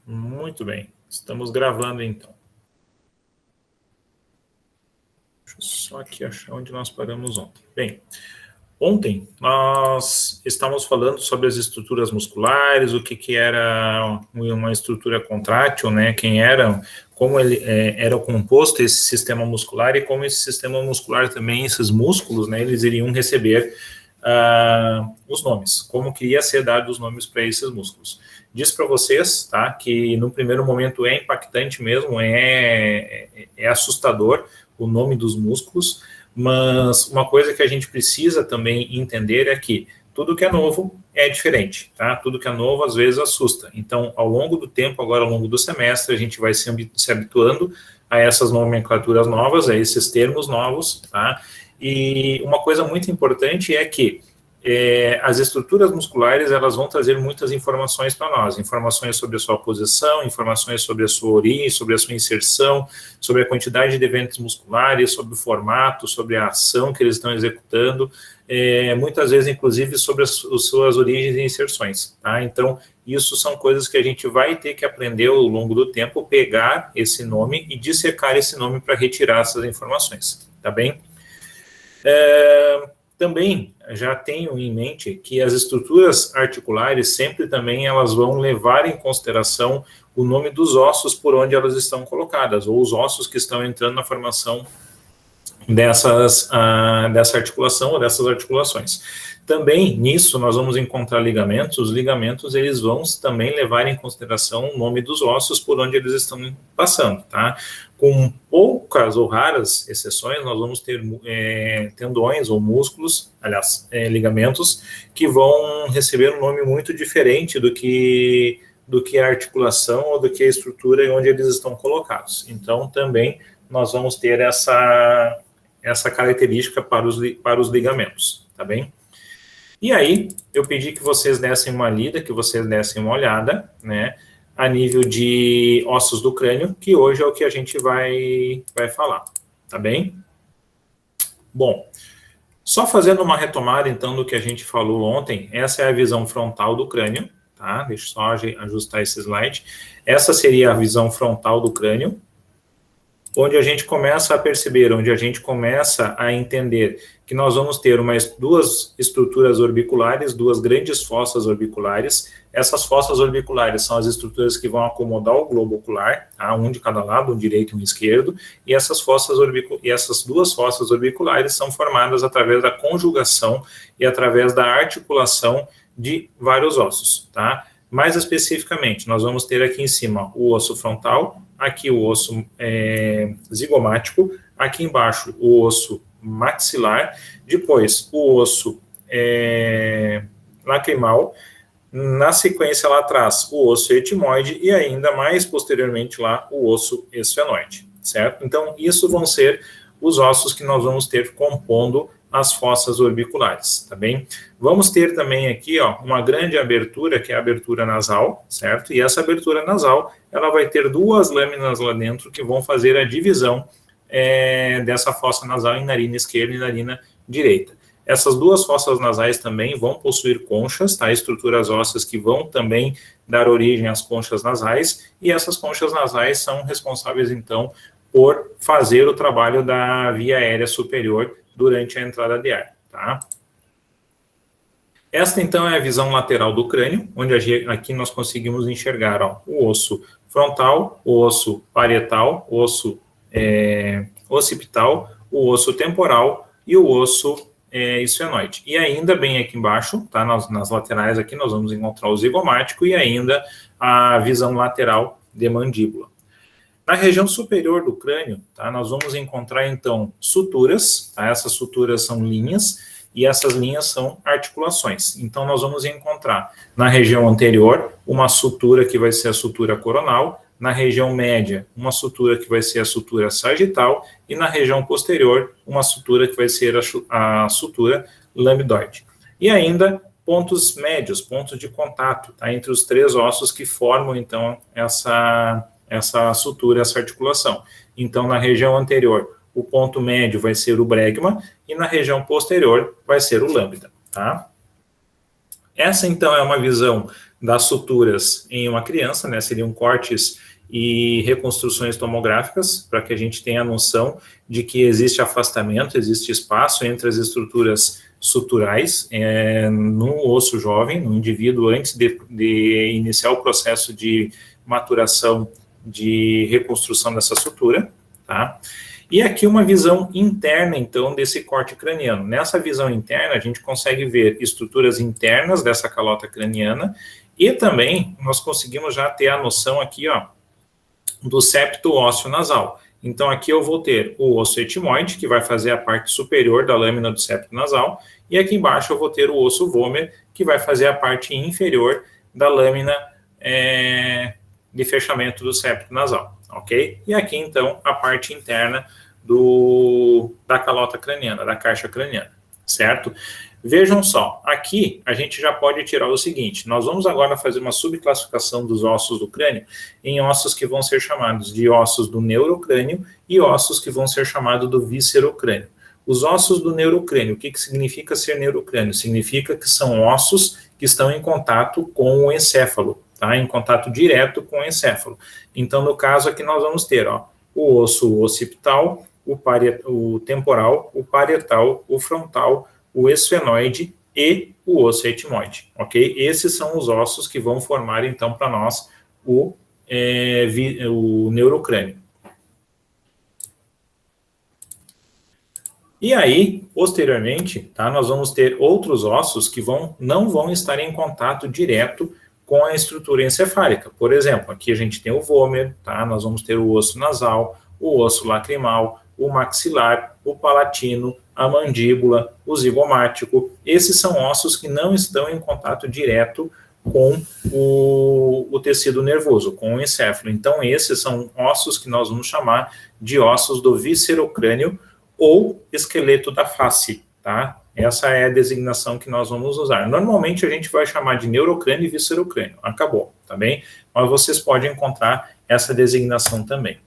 Muito bem. Estamos gravando, então. Deixa eu só aqui achar onde nós paramos ontem. Bem, ontem nós estávamos falando sobre as estruturas musculares, o que era uma estrutura contrátil, né? Como ele era composto esse sistema muscular e como esse sistema muscular também, esses músculos, né? Eles iriam receber os nomes, como que ia ser dado os nomes para esses músculos. Diz para vocês, tá, que no primeiro momento é impactante mesmo, é assustador o nome dos músculos, mas uma coisa que a gente precisa também entender é que tudo que é novo é diferente, tá? Tudo que é novo às vezes assusta. Então, ao longo do tempo, agora ao longo do semestre, a gente vai se habituando a essas nomenclaturas novas, a esses termos novos, tá? E uma coisa muito importante é que as estruturas musculares, elas vão trazer muitas informações para nós, informações sobre a sua posição, informações sobre a sua origem, sobre a sua inserção, sobre a quantidade de eventos musculares, sobre o formato, sobre a ação que eles estão executando, muitas vezes, inclusive, sobre as suas origens e inserções, tá? Então, isso são coisas que a gente vai ter que aprender ao longo do tempo, pegar esse nome e dissecar esse nome para retirar essas informações, tá bem? Também já tenho em mente que as estruturas articulares sempre também elas vão levar em consideração o nome dos ossos por onde elas estão colocadas, ou os ossos que estão entrando na formação dessa articulação ou dessas articulações. Também nisso nós vamos encontrar ligamentos. Os ligamentos eles vão também levar em consideração o nome dos ossos por onde eles estão passando, tá? Com poucas ou raras exceções, nós vamos ter tendões ou músculos, aliás, ligamentos, que vão receber um nome muito diferente do que a articulação ou do que a estrutura onde eles estão colocados. Então, também nós vamos ter essa característica para os ligamentos, tá bem? E aí, eu pedi que vocês dessem uma lida, que vocês dessem uma olhada, né, a nível de ossos do crânio, que hoje é o que a gente vai falar, tá bem? Bom, só fazendo uma retomada, então, do que a gente falou ontem, essa é a visão frontal do crânio, tá? Deixa eu só ajustar esse slide. Essa seria a visão frontal do crânio, onde a gente começa a perceber, onde a gente começa a entender que nós vamos ter duas estruturas orbiculares, duas grandes fossas orbiculares. Essas fossas orbiculares são as estruturas que vão acomodar o globo ocular, tá? Um de cada lado, um direito e um esquerdo, e essas duas fossas orbiculares são formadas através da conjugação e através da articulação de vários ossos, tá? Mais especificamente, nós vamos ter aqui em cima o osso frontal, aqui o osso zigomático, aqui embaixo o osso maxilar, depois o osso lacrimal, na sequência lá atrás o osso etimoide e ainda mais posteriormente lá o osso esfenoide, certo? Então, isso vão ser os ossos que nós vamos ter compondo as fossas orbiculares, tá bem? Vamos ter também aqui, ó, uma grande abertura, que é a abertura nasal, certo? E essa abertura nasal, ela vai ter duas lâminas lá dentro que vão fazer a divisão dessa fossa nasal em narina esquerda e narina direita. Essas duas fossas nasais também vão possuir conchas, tá? Estruturas ósseas que vão também dar origem às conchas nasais, e essas conchas nasais são responsáveis, então, por fazer o trabalho da via aérea superior durante a entrada de ar, tá? Esta, então, é a visão lateral do crânio, onde aqui nós conseguimos enxergar, ó, o osso frontal, o osso parietal, o osso occipital, o osso temporal e o osso esfenoide. E ainda bem aqui embaixo, tá? Nas laterais aqui nós vamos encontrar o zigomático e ainda a visão lateral de mandíbula. Na região superior do crânio, tá, nós vamos encontrar, então, suturas, tá? Essas suturas são linhas, e essas linhas são articulações. Então, nós vamos encontrar, na região anterior, uma sutura que vai ser a sutura coronal, na região média, uma sutura que vai ser a sutura sagital, e na região posterior, uma sutura que vai ser a sutura lambdoide. E ainda, pontos médios, pontos de contato, tá, entre os três ossos que formam, então, essa sutura, essa articulação. Então, na região anterior, o ponto médio vai ser o bregma, e na região posterior vai ser o lambda, tá? Essa, então, é uma visão das suturas em uma criança, né? Seriam cortes e reconstruções tomográficas, para que a gente tenha a noção de que existe afastamento, existe espaço entre as estruturas suturais no osso jovem, no indivíduo, antes de iniciar o processo de maturação de reconstrução dessa sutura, tá? E aqui uma visão interna, então, desse corte craniano. Nessa visão interna, a gente consegue ver estruturas internas dessa calota craniana e também nós conseguimos já ter a noção aqui, ó, do septo ósseo nasal. Então, aqui eu vou ter o osso etimoide, que vai fazer a parte superior da lâmina do septo nasal, e aqui embaixo eu vou ter o osso vômer, que vai fazer a parte inferior da lâmina de fechamento do septo nasal, ok? E aqui, então, a parte interna da calota craniana, da caixa craniana, certo? Vejam só, aqui a gente já pode tirar o seguinte, nós vamos agora fazer uma subclassificação dos ossos do crânio em ossos que vão ser chamados de ossos do neurocrânio e ossos que vão ser chamados do viscerocrânio. Os ossos do neurocrânio, o que significa ser neurocrânio? Significa que são ossos que estão em contato com o encéfalo, tá? Em contato direto com o encéfalo. Então, no caso aqui nós vamos ter, ó, o osso occipital, o temporal, o parietal, o frontal, o esfenoide e o osso etimoide, ok? Esses são os ossos que vão formar, então, para nós o neurocrânio. E aí, posteriormente, tá, nós vamos ter outros ossos que não vão estar em contato direto com a estrutura encefálica. Por exemplo, aqui a gente tem o vômer, tá? Nós vamos ter o osso nasal, o osso lacrimal, o maxilar, o palatino, a mandíbula, o zigomático. Esses são ossos que não estão em contato direto com o tecido nervoso, com o encéfalo. Então, esses são ossos que nós vamos chamar de ossos do viscerocrânio ou esqueleto da face, tá? Essa é a designação que nós vamos usar. Normalmente a gente vai chamar de neurocrânio e viscerocrânio. Acabou, tá bem? Mas vocês podem encontrar essa designação também,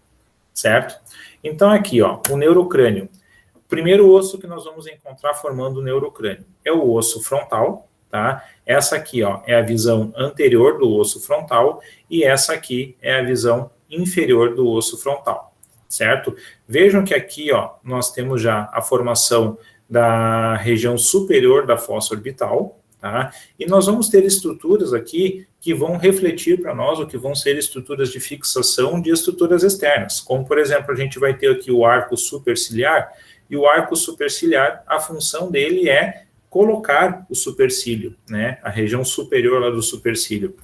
certo? Então aqui, ó, o neurocrânio. O primeiro osso que nós vamos encontrar formando o neurocrânio é o osso frontal, tá? Essa aqui, ó, é a visão anterior do osso frontal e essa aqui é a visão inferior do osso frontal, certo? Vejam que aqui, ó, nós temos já a formação da região superior da fossa orbital, tá? E nós vamos ter estruturas aqui que vão refletir para nós o que vão ser estruturas de fixação de estruturas externas, como, por exemplo, a gente vai ter aqui o arco superciliar, e o arco superciliar, a função dele é colocar o supercílio, né? A região superior lá do supercílio.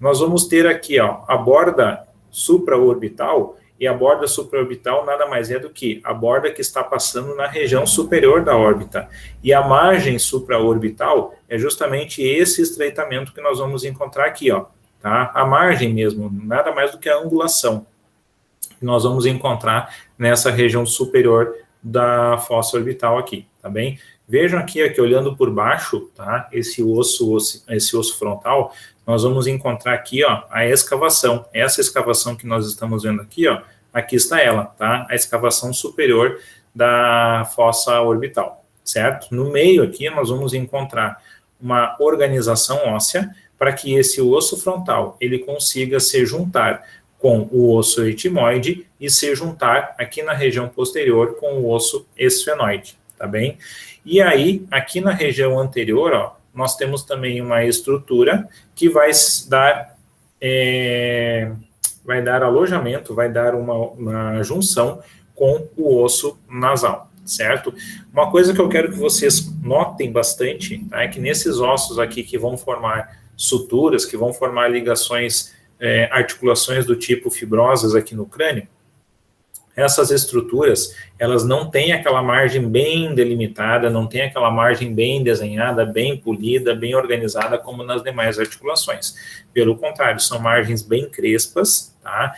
Nós vamos ter aqui, ó, a borda supraorbital, e a borda supraorbital nada mais é do que a borda que está passando na região superior da órbita. E a margem supraorbital é justamente esse estreitamento que nós vamos encontrar aqui, ó, tá? A margem mesmo, nada mais do que a angulação que nós vamos encontrar nessa região superior da fossa orbital aqui, tá bem? Vejam aqui, olhando por baixo, tá? Esse osso frontal, nós vamos encontrar aqui, ó, a escavação. Essa escavação que nós estamos vendo aqui, ó, aqui está ela, tá? A escavação superior da fossa orbital, certo? No meio aqui, nós vamos encontrar uma organização óssea para que esse osso frontal, ele consiga se juntar com o osso etimoide e se juntar aqui na região posterior com o osso esfenoide, tá bem? E aí, aqui na região anterior, ó, nós temos também uma estrutura que vai dar alojamento, vai dar uma junção com o osso nasal, certo? Uma coisa que eu quero que vocês notem bastante, tá, é que nesses ossos aqui que vão formar suturas, que vão formar ligações, articulações do tipo fibrosas aqui no crânio, essas estruturas, elas não têm aquela margem bem delimitada, não tem aquela margem bem desenhada, bem polida, bem organizada como nas demais articulações. Pelo contrário, são margens bem crespas, tá?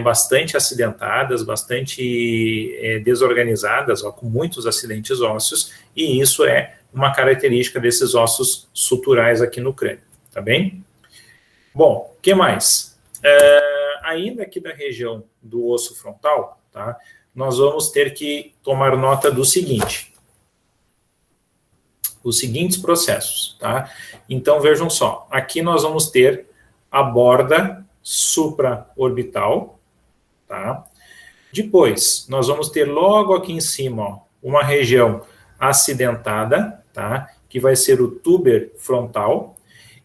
Bastante acidentadas, bastante desorganizadas, ó, com muitos acidentes ósseos, e isso é uma característica desses ossos suturais aqui no crânio, tá bem? Bom, o que mais? Ainda aqui da região do osso frontal, tá, nós vamos ter que tomar nota do seguinte. os seguintes processos, tá? Então, vejam só, aqui nós vamos ter a borda supraorbital, tá? Depois, nós vamos ter logo aqui em cima, ó, uma região acidentada, tá? Que vai ser o tuber frontal.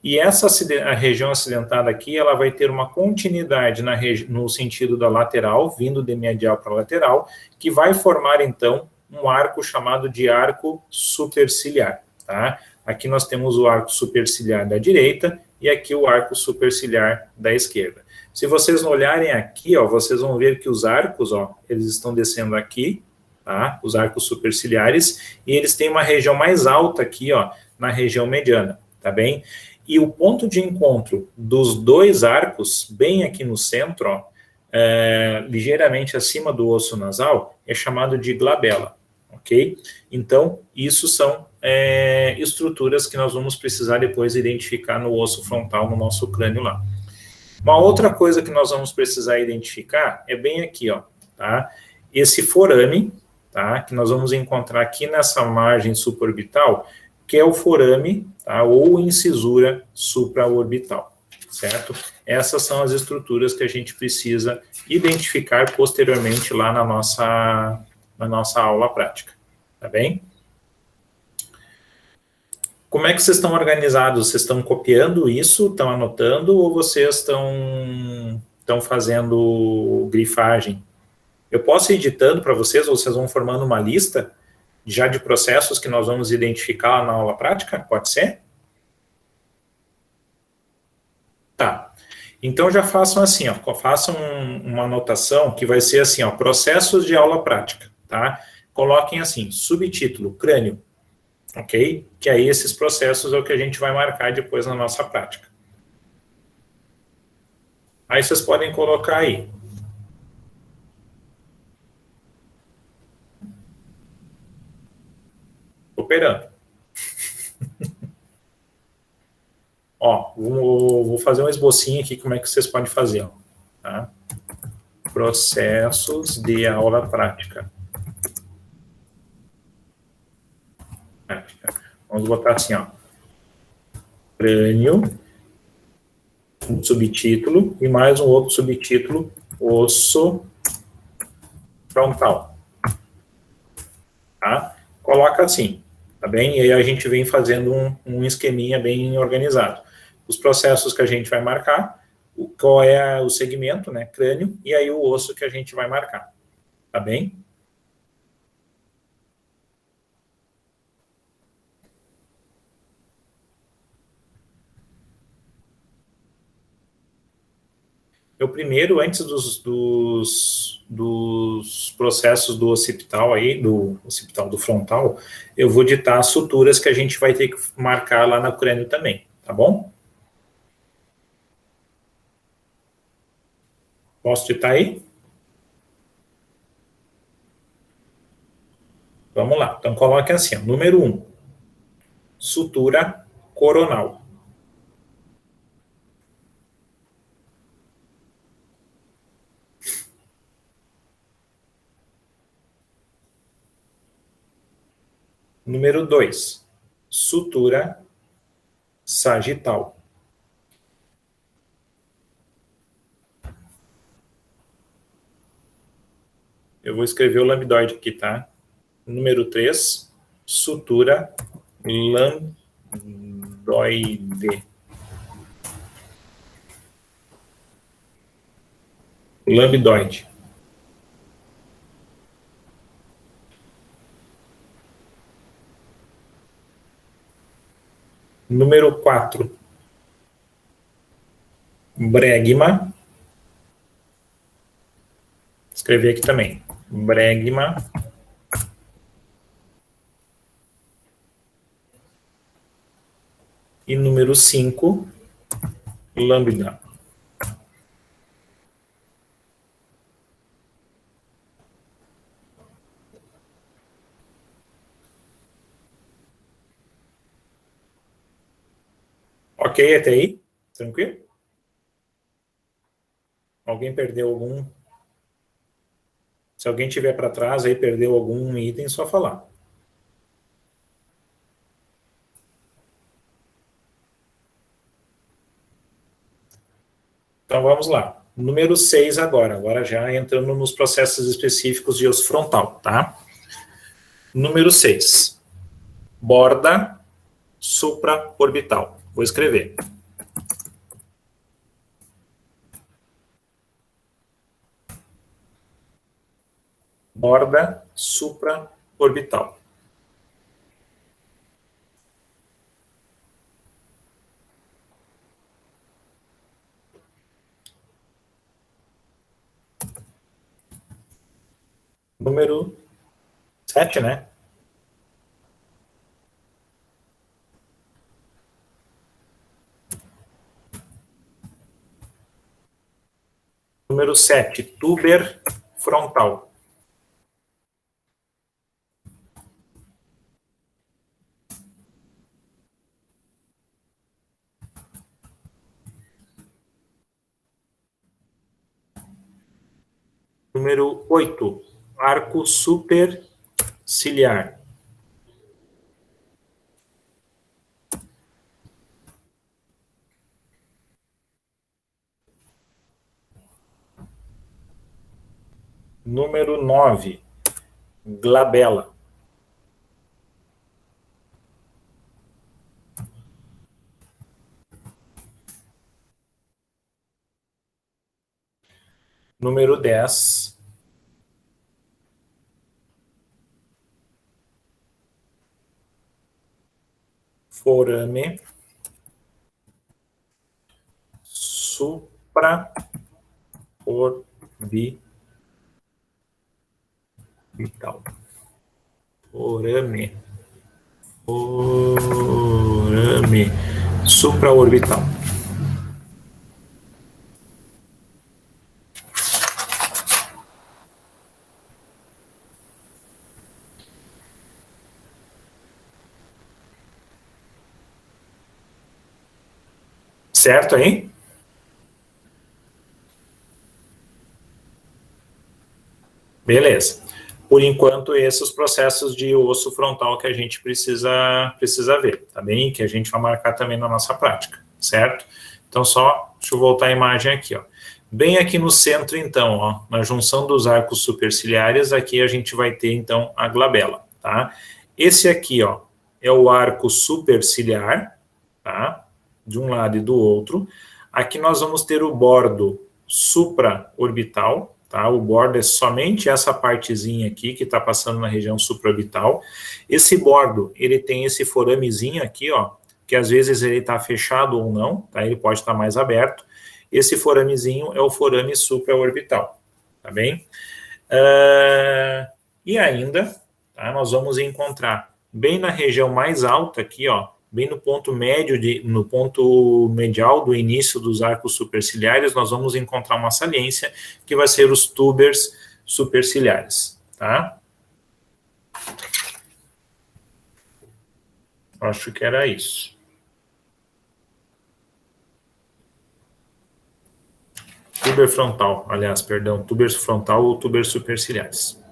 E essa a região acidentada aqui, ela vai ter uma continuidade no sentido da lateral, vindo de medial para lateral, que vai formar, então, um arco chamado de arco superciliar, tá? Aqui nós temos o arco superciliar da direita e aqui o arco superciliar da esquerda. Se vocês olharem aqui, ó, vocês vão ver que os arcos, ó, eles estão descendo aqui, tá? Os arcos superciliares, e eles têm uma região mais alta aqui, ó, na região mediana, tá bem? E o ponto de encontro dos dois arcos, bem aqui no centro, ó, ligeiramente acima do osso nasal, é chamado de glabela, ok? Então, isso são estruturas que nós vamos precisar depois identificar no osso frontal, no nosso crânio lá. Uma outra coisa que nós vamos precisar identificar é bem aqui, ó, tá? Esse forame, tá? Que nós vamos encontrar aqui nessa margem supraorbital, que é o forame, tá? Ou incisura supraorbital, certo? Essas são as estruturas que a gente precisa identificar posteriormente lá na nossa aula prática, tá bem? Como é que vocês estão organizados? Vocês estão copiando isso, estão anotando, ou vocês estão fazendo grifagem? Eu posso ir editando para vocês, ou vocês vão formando uma lista já de processos que nós vamos identificar na aula prática? Pode ser? Tá. Então já façam assim, ó, façam uma anotação que vai ser assim, ó, processos de aula prática, tá? Coloquem assim, subtítulo, crânio, ok? Que aí esses processos é o que a gente vai marcar depois na nossa prática. Aí vocês podem colocar aí. Operando. Ó, vou fazer um esbocinho aqui, como é que vocês podem fazer, ó, tá? Processos de aula prática. Vamos botar assim, ó. Crânio, um subtítulo, e mais um outro subtítulo, osso frontal. Tá? Coloca assim, tá bem? E aí a gente vem fazendo um esqueminha bem organizado. Os processos que a gente vai marcar, qual é o segmento, né? Crânio, e aí o osso que a gente vai marcar. Tá bem? Eu primeiro, antes dos processos do occipital aí, do occipital do frontal, eu vou ditar as suturas que a gente vai ter que marcar lá no crânio também, tá bom? Posso ditar aí? Vamos lá. Então coloque assim, ó, número 1, sutura coronal. Número 2, sutura sagital. Eu vou escrever o lambdoide aqui, tá? Número 3, sutura lambdoide. Lambdoide. Número 4, bregma. Escrevi aqui também. Bregma. E número 5, lambda. Ok até aí? Tranquilo? Alguém perdeu algum? Se alguém tiver para trás aí, perdeu algum item, só falar. Então, vamos lá. Número 6 agora já entrando nos processos específicos de osso frontal, tá? Número 6. Borda supraorbital. Vou escrever. Borda supraorbital. Número 7, né? Número 7, tuber frontal. Número 8, arco superciliar. Número 9, glabela. Número 10, forame supraorbital. Forame supraorbital. Certo aí? Beleza. Por enquanto, esses processos de osso frontal que a gente precisa ver, tá bem? Que a gente vai marcar também na nossa prática, certo? Então, deixa eu voltar a imagem aqui, ó. Bem aqui no centro, então, ó, na junção dos arcos superciliares, aqui a gente vai ter, então, a glabela, tá? Esse aqui, ó, é o arco superciliar, tá? De um lado e do outro. Aqui nós vamos ter o bordo supraorbital, tá? O bordo é somente essa partezinha aqui que está passando na região supraorbital. Esse bordo, ele tem esse foramezinho aqui, ó, que às vezes ele está fechado ou não, tá? Ele pode estar mais aberto. Esse foramezinho é o forame supraorbital, tá bem? E ainda, tá, nós vamos encontrar bem na região mais alta aqui, ó, bem no ponto médio, no ponto medial do início dos arcos superciliares, nós vamos encontrar uma saliência que vai ser os tubers superciliares, tá? Acho que era isso. Tuber frontal, aliás, perdão, tuber frontal ou tuber superciliares.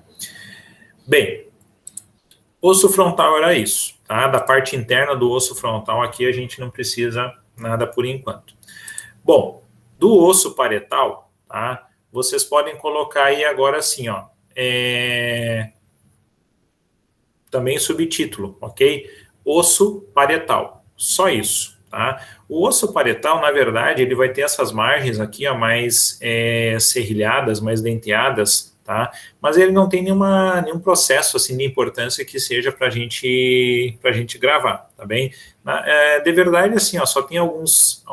Bem, osso frontal era isso, tá? Da parte interna do osso frontal aqui a gente não precisa nada por enquanto. Bom, do osso parietal, tá? Vocês podem colocar aí agora assim, ó, também subtítulo, ok? Osso parietal, só isso, tá? O osso parietal, na verdade, ele vai ter essas margens aqui, ó, mais serrilhadas, mais denteadas, tá? Mas ele não tem nenhum processo, assim, de importância que seja para gente gravar, tá bem? De verdade, assim, ó, só tem algumas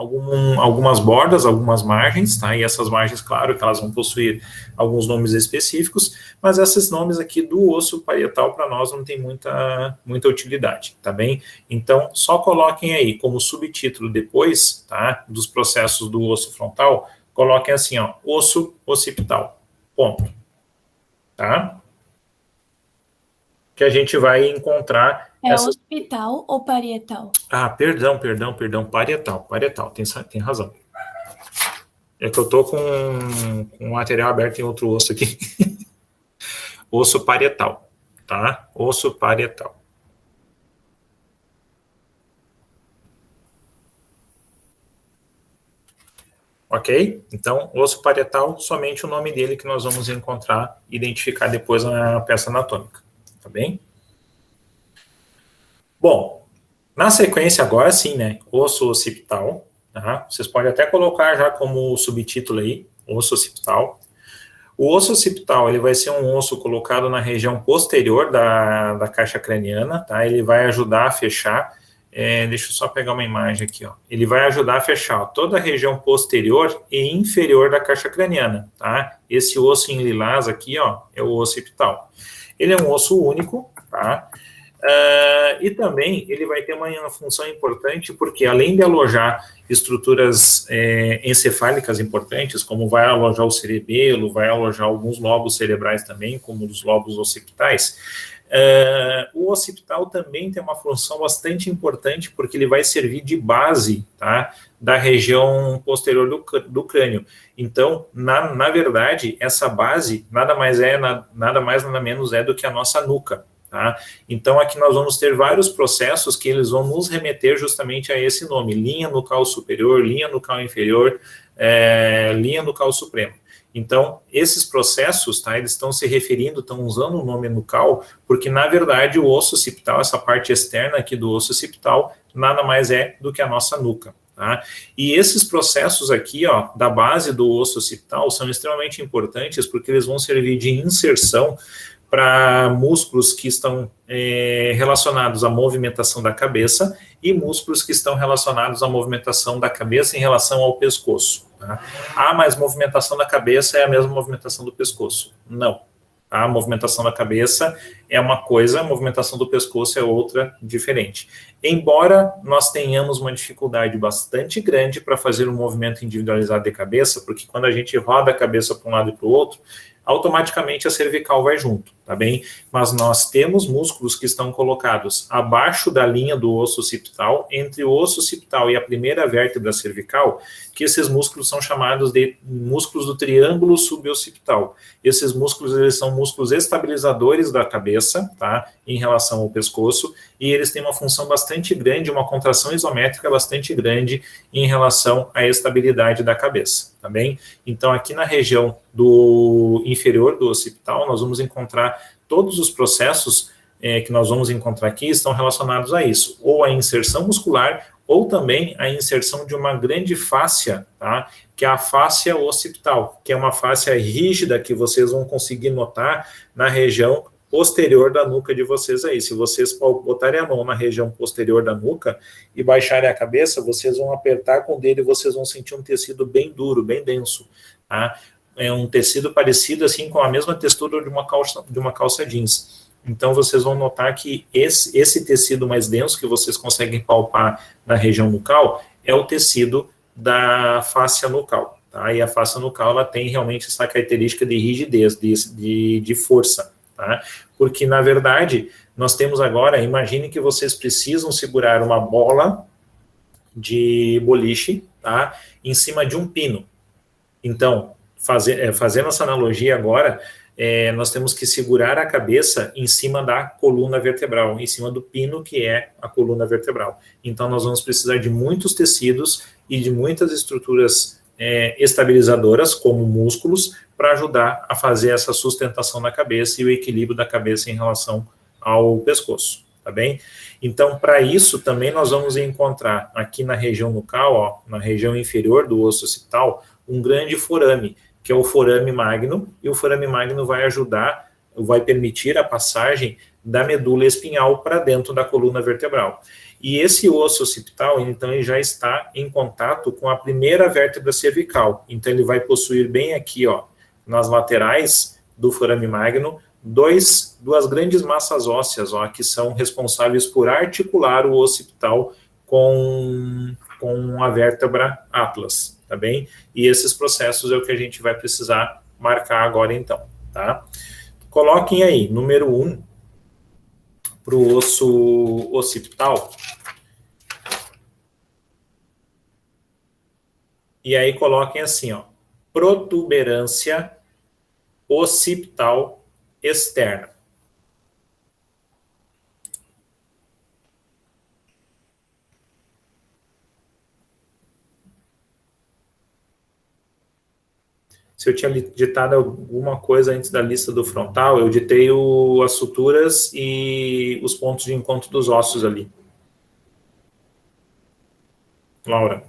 bordas, algumas margens, tá? E essas margens, claro, que elas vão possuir alguns nomes específicos, mas esses nomes aqui do osso parietal para nós não tem muita utilidade, tá bem? Então, só coloquem aí como subtítulo depois, tá? Dos processos do osso frontal, coloquem assim, ó, osso occipital, ponto, tá? Que a gente vai encontrar hospital ou parietal? Ah, perdão, parietal, tem razão. É que eu tô com um material aberto em outro osso aqui. Osso parietal, tá? Osso parietal. Ok? Então, osso parietal, somente o nome dele que nós vamos encontrar, identificar depois na peça anatômica. Tá bem? Bom, na sequência agora sim, né? Osso occipital. Tá? Vocês podem até colocar já como subtítulo aí, osso occipital. O osso occipital, ele vai ser um osso colocado na região posterior da caixa craniana, tá? Ele vai ajudar a fechar, deixa eu só pegar uma imagem aqui, ó. Ele vai ajudar a fechar, ó, toda a região posterior e inferior da caixa craniana, tá? Esse osso em lilás aqui, ó, é o osso occipital. Ele é um osso único, tá? E também ele vai ter uma função importante, porque além de alojar estruturas encefálicas importantes, como vai alojar o cerebelo, vai alojar alguns lobos cerebrais também, como os lobos occipitais, o occipital também tem uma função bastante importante, porque ele vai servir de base, tá, da região posterior do crânio. Então, na verdade, essa base nada mais nada menos é do que a nossa nuca. Tá? Então, aqui nós vamos ter vários processos que eles vão nos remeter justamente a esse nome, linha nucal superior, linha nucal inferior, linha nucal suprema. Então, esses processos, tá, eles estão se referindo, estão usando o nome nucal, porque, na verdade, o osso occipital, essa parte externa aqui do osso occipital, nada mais é do que a nossa nuca. Tá? E esses processos aqui, ó, da base do osso occipital, são extremamente importantes, porque eles vão servir de inserção para músculos que estão relacionados à movimentação da cabeça e músculos que estão relacionados à movimentação da cabeça em relação ao pescoço. Tá? Mas movimentação da cabeça é a mesma movimentação do pescoço. Não. A movimentação da cabeça é uma coisa, a movimentação do pescoço é outra, diferente. Embora nós tenhamos uma dificuldade bastante grande para fazer um movimento individualizado de cabeça, porque quando a gente roda a cabeça para um lado e para o outro, automaticamente a cervical vai junto, tá bem? Mas nós temos músculos que estão colocados abaixo da linha do osso occipital, entre o osso occipital e a primeira vértebra cervical, que esses músculos são chamados de músculos do triângulo suboccipital. Esses músculos, eles são músculos estabilizadores da cabeça, tá? Em relação ao pescoço, e eles têm uma função bastante grande, uma contração isométrica bastante grande em relação à estabilidade da cabeça, tá bem? Então, aqui na região do inferior do occipital, nós vamos encontrar todos os processos que nós vamos encontrar aqui estão relacionados a isso, ou a inserção muscular, ou também a inserção de uma grande fáscia, tá? Que é a fáscia occipital, que é uma fáscia rígida que vocês vão conseguir notar na região posterior da nuca de vocês aí. Se vocês botarem a mão na região posterior da nuca e baixarem a cabeça, vocês vão apertar com o dedo e vocês vão sentir um tecido bem duro, bem denso, tá? É um tecido parecido assim com a mesma textura de uma calça jeans. Então, vocês vão notar que esse tecido mais denso que vocês conseguem palpar na região nucal é o tecido da fáscia nucal. Tá? E a fáscia nucal ela tem realmente essa característica de rigidez, de força. Tá? Porque, na verdade, nós temos agora, imagine que vocês precisam segurar uma bola de boliche, tá? Em cima de um pino. Então, fazendo essa analogia agora, nós temos que segurar a cabeça em cima da coluna vertebral, em cima do pino que é a coluna vertebral. Então, nós vamos precisar de muitos tecidos e de muitas estruturas estabilizadoras, como músculos, para ajudar a fazer essa sustentação na cabeça e o equilíbrio da cabeça em relação ao pescoço, tá bem? Então, para isso, também nós vamos encontrar aqui na região nucal, ó, na região inferior do osso occipital, um grande forame, que é o forame magno, e o forame magno vai ajudar, vai permitir a passagem da medula espinhal para dentro da coluna vertebral. E esse osso occipital, então, ele já está em contato com a primeira vértebra cervical. Então, ele vai possuir bem aqui, ó, nas laterais do forame magno, duas grandes massas ósseas, ó, que são responsáveis por articular o occipital com a vértebra atlas, tá bem? E esses processos é o que a gente vai precisar marcar agora, então, tá? Coloquem aí, número 1, para o osso occipital. E aí coloquem assim, ó, protuberância occipital externa. se eu tinha ditado alguma coisa antes da lista do frontal, eu ditei as suturas e os pontos de encontro dos ossos ali. Laura.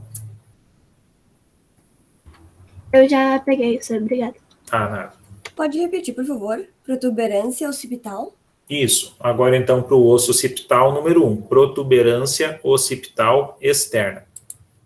Eu já peguei isso, obrigada. Ah, nada. Pode repetir, por favor? Protuberância occipital? Isso. Agora, então, para o osso occipital, número 1, protuberância occipital externa.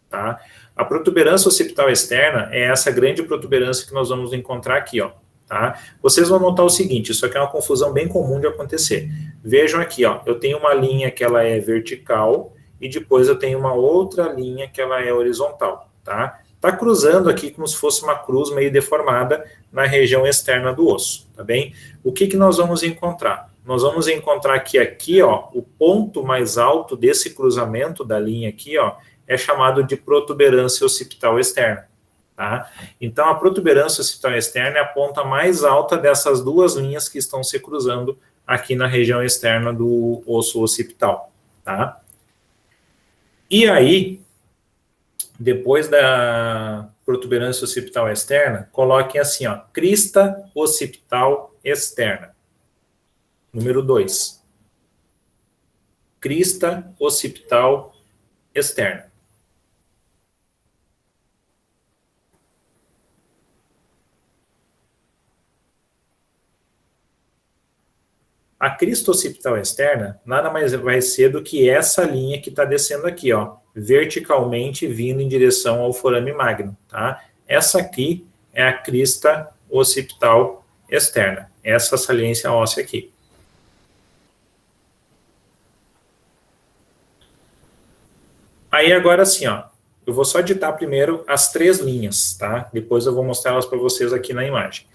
Tá? A protuberância occipital externa é essa grande protuberância que nós vamos encontrar aqui, ó. Tá? Vocês vão notar o seguinte, isso aqui é uma confusão bem comum de acontecer. Vejam aqui, ó, eu tenho uma linha que ela é vertical e depois eu tenho uma outra linha que ela é horizontal, tá? Tá cruzando aqui como se fosse uma cruz meio deformada na região externa do osso, tá bem? O que que nós vamos encontrar? Nós vamos encontrar que aqui, ó, o ponto mais alto desse cruzamento da linha aqui, ó, é chamado de protuberância occipital externa, tá? Então, a protuberância occipital externa é a ponta mais alta dessas duas linhas que estão se cruzando aqui na região externa do osso occipital, tá? E aí, depois da protuberância occipital externa, coloquem assim, ó, crista occipital externa. Número 2. Crista occipital externa. A crista occipital externa nada mais vai ser do que essa linha que está descendo aqui, ó, verticalmente vindo em direção ao forame magno, tá? Essa aqui é a crista occipital externa, essa saliência óssea aqui. Aí agora sim, ó, eu vou só ditar primeiro as 3 linhas, tá? Depois eu vou mostrar elas para vocês aqui na imagem.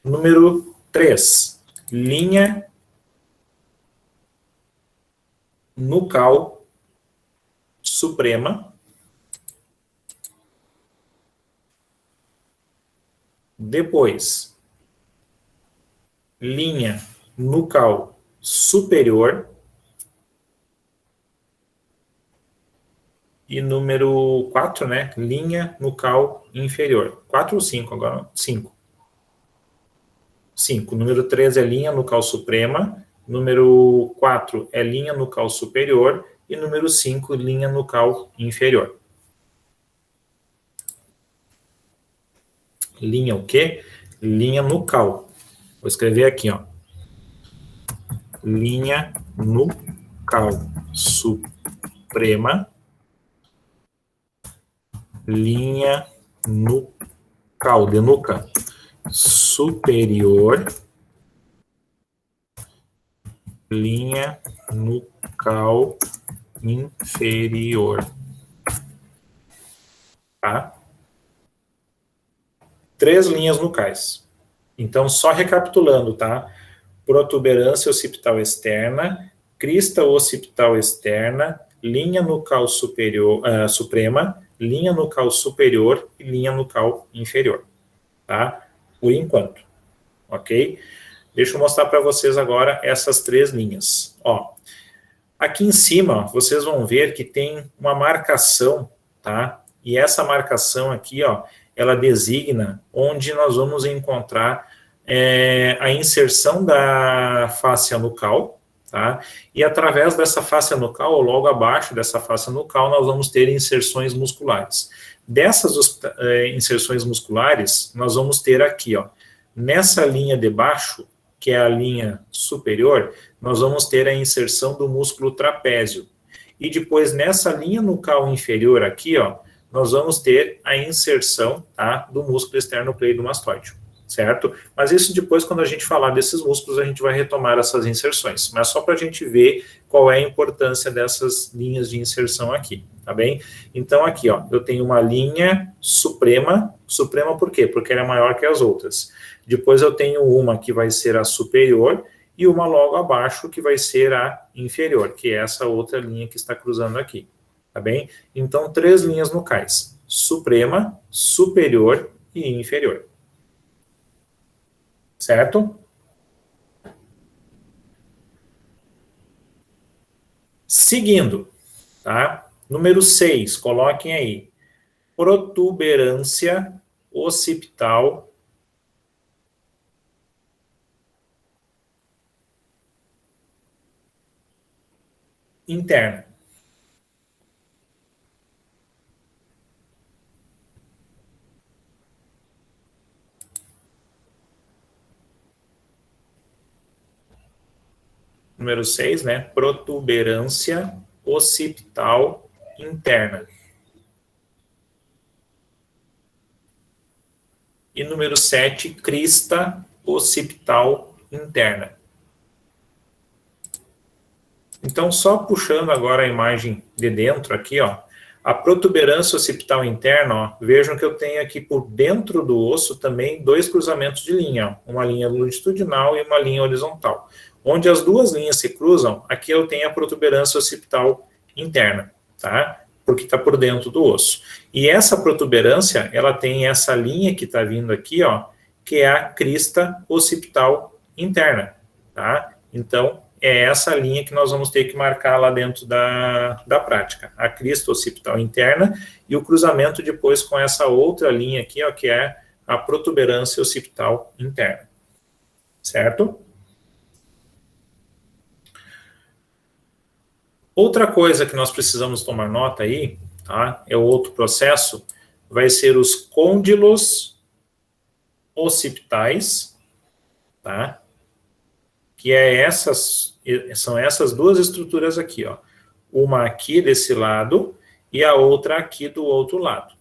Número 3, linha nucal suprema. Depois, linha nucal superior. E número 4, né? Linha nucal inferior. 4 ou 5 agora? 5. 5. Número 3 é linha nucal suprema. Número 4 é linha nucal superior. E número 5, linha nucal inferior. Linha o quê? Linha nucal. Vou escrever aqui, ó. Linha nucal suprema. Linha nucal, de nuca, superior, linha nucal inferior, tá? 3 linhas nucais. Então, só recapitulando, tá? Protuberância occipital externa, crista occipital externa, linha nucal superior, suprema, linha nucal superior e linha nucal inferior, tá? Por enquanto, ok? Deixa eu mostrar para vocês agora essas 3 linhas. Ó, aqui em cima, ó, vocês vão ver que tem uma marcação, tá? E essa marcação aqui, ó, ela designa onde nós vamos encontrar a inserção da fáscia nucal, tá? E através dessa fáscia nucal, ou logo abaixo dessa fáscia nucal, nós vamos ter inserções musculares. Dessas inserções musculares, nós vamos ter aqui, ó, nessa linha de baixo, que é a linha superior, nós vamos ter a inserção do músculo trapézio. E depois, nessa linha nucal inferior aqui, ó, nós vamos ter a inserção, tá, do músculo esternocleidomastoide. Certo? Mas isso depois, quando a gente falar desses músculos, a gente vai retomar essas inserções. Mas só para a gente ver qual é a importância dessas linhas de inserção aqui, tá bem? Então, aqui, ó, eu tenho uma linha suprema. Suprema por quê? Porque ela é maior que as outras. Depois eu tenho uma que vai ser a superior e uma logo abaixo que vai ser a inferior, que é essa outra linha que está cruzando aqui, tá bem? Então, 3 linhas nucais. Suprema, superior e inferior. Certo? Seguindo, tá? Número 6, coloquem aí. Protuberância occipital interna. Número 6, né? Protuberância occipital interna. E número 7, crista occipital interna. Então, só puxando agora a imagem de dentro aqui, ó, a protuberância occipital interna, ó, vejam que eu tenho aqui por dentro do osso também dois cruzamentos de linha, ó, uma linha longitudinal e uma linha horizontal. Onde as duas linhas se cruzam, aqui eu tenho a protuberância occipital interna, tá? Porque está por dentro do osso. E essa protuberância, ela tem essa linha que está vindo aqui, ó, que é a crista occipital interna, tá? Então, é essa linha que nós vamos ter que marcar lá dentro da prática. A crista occipital interna e o cruzamento depois com essa outra linha aqui, ó, que é a protuberância occipital interna. Certo? Outra coisa que nós precisamos tomar nota aí, tá? É o outro processo, vai ser os côndilos occipitais, tá? Que são essas duas estruturas aqui, ó. Uma aqui desse lado e a outra aqui do outro lado,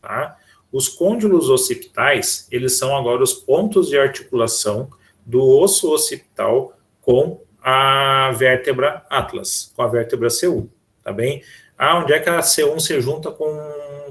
tá? Os côndilos occipitais, eles são agora os pontos de articulação do osso occipital com a vértebra atlas, com a vértebra C1, tá bem? Onde é que a C1 se junta com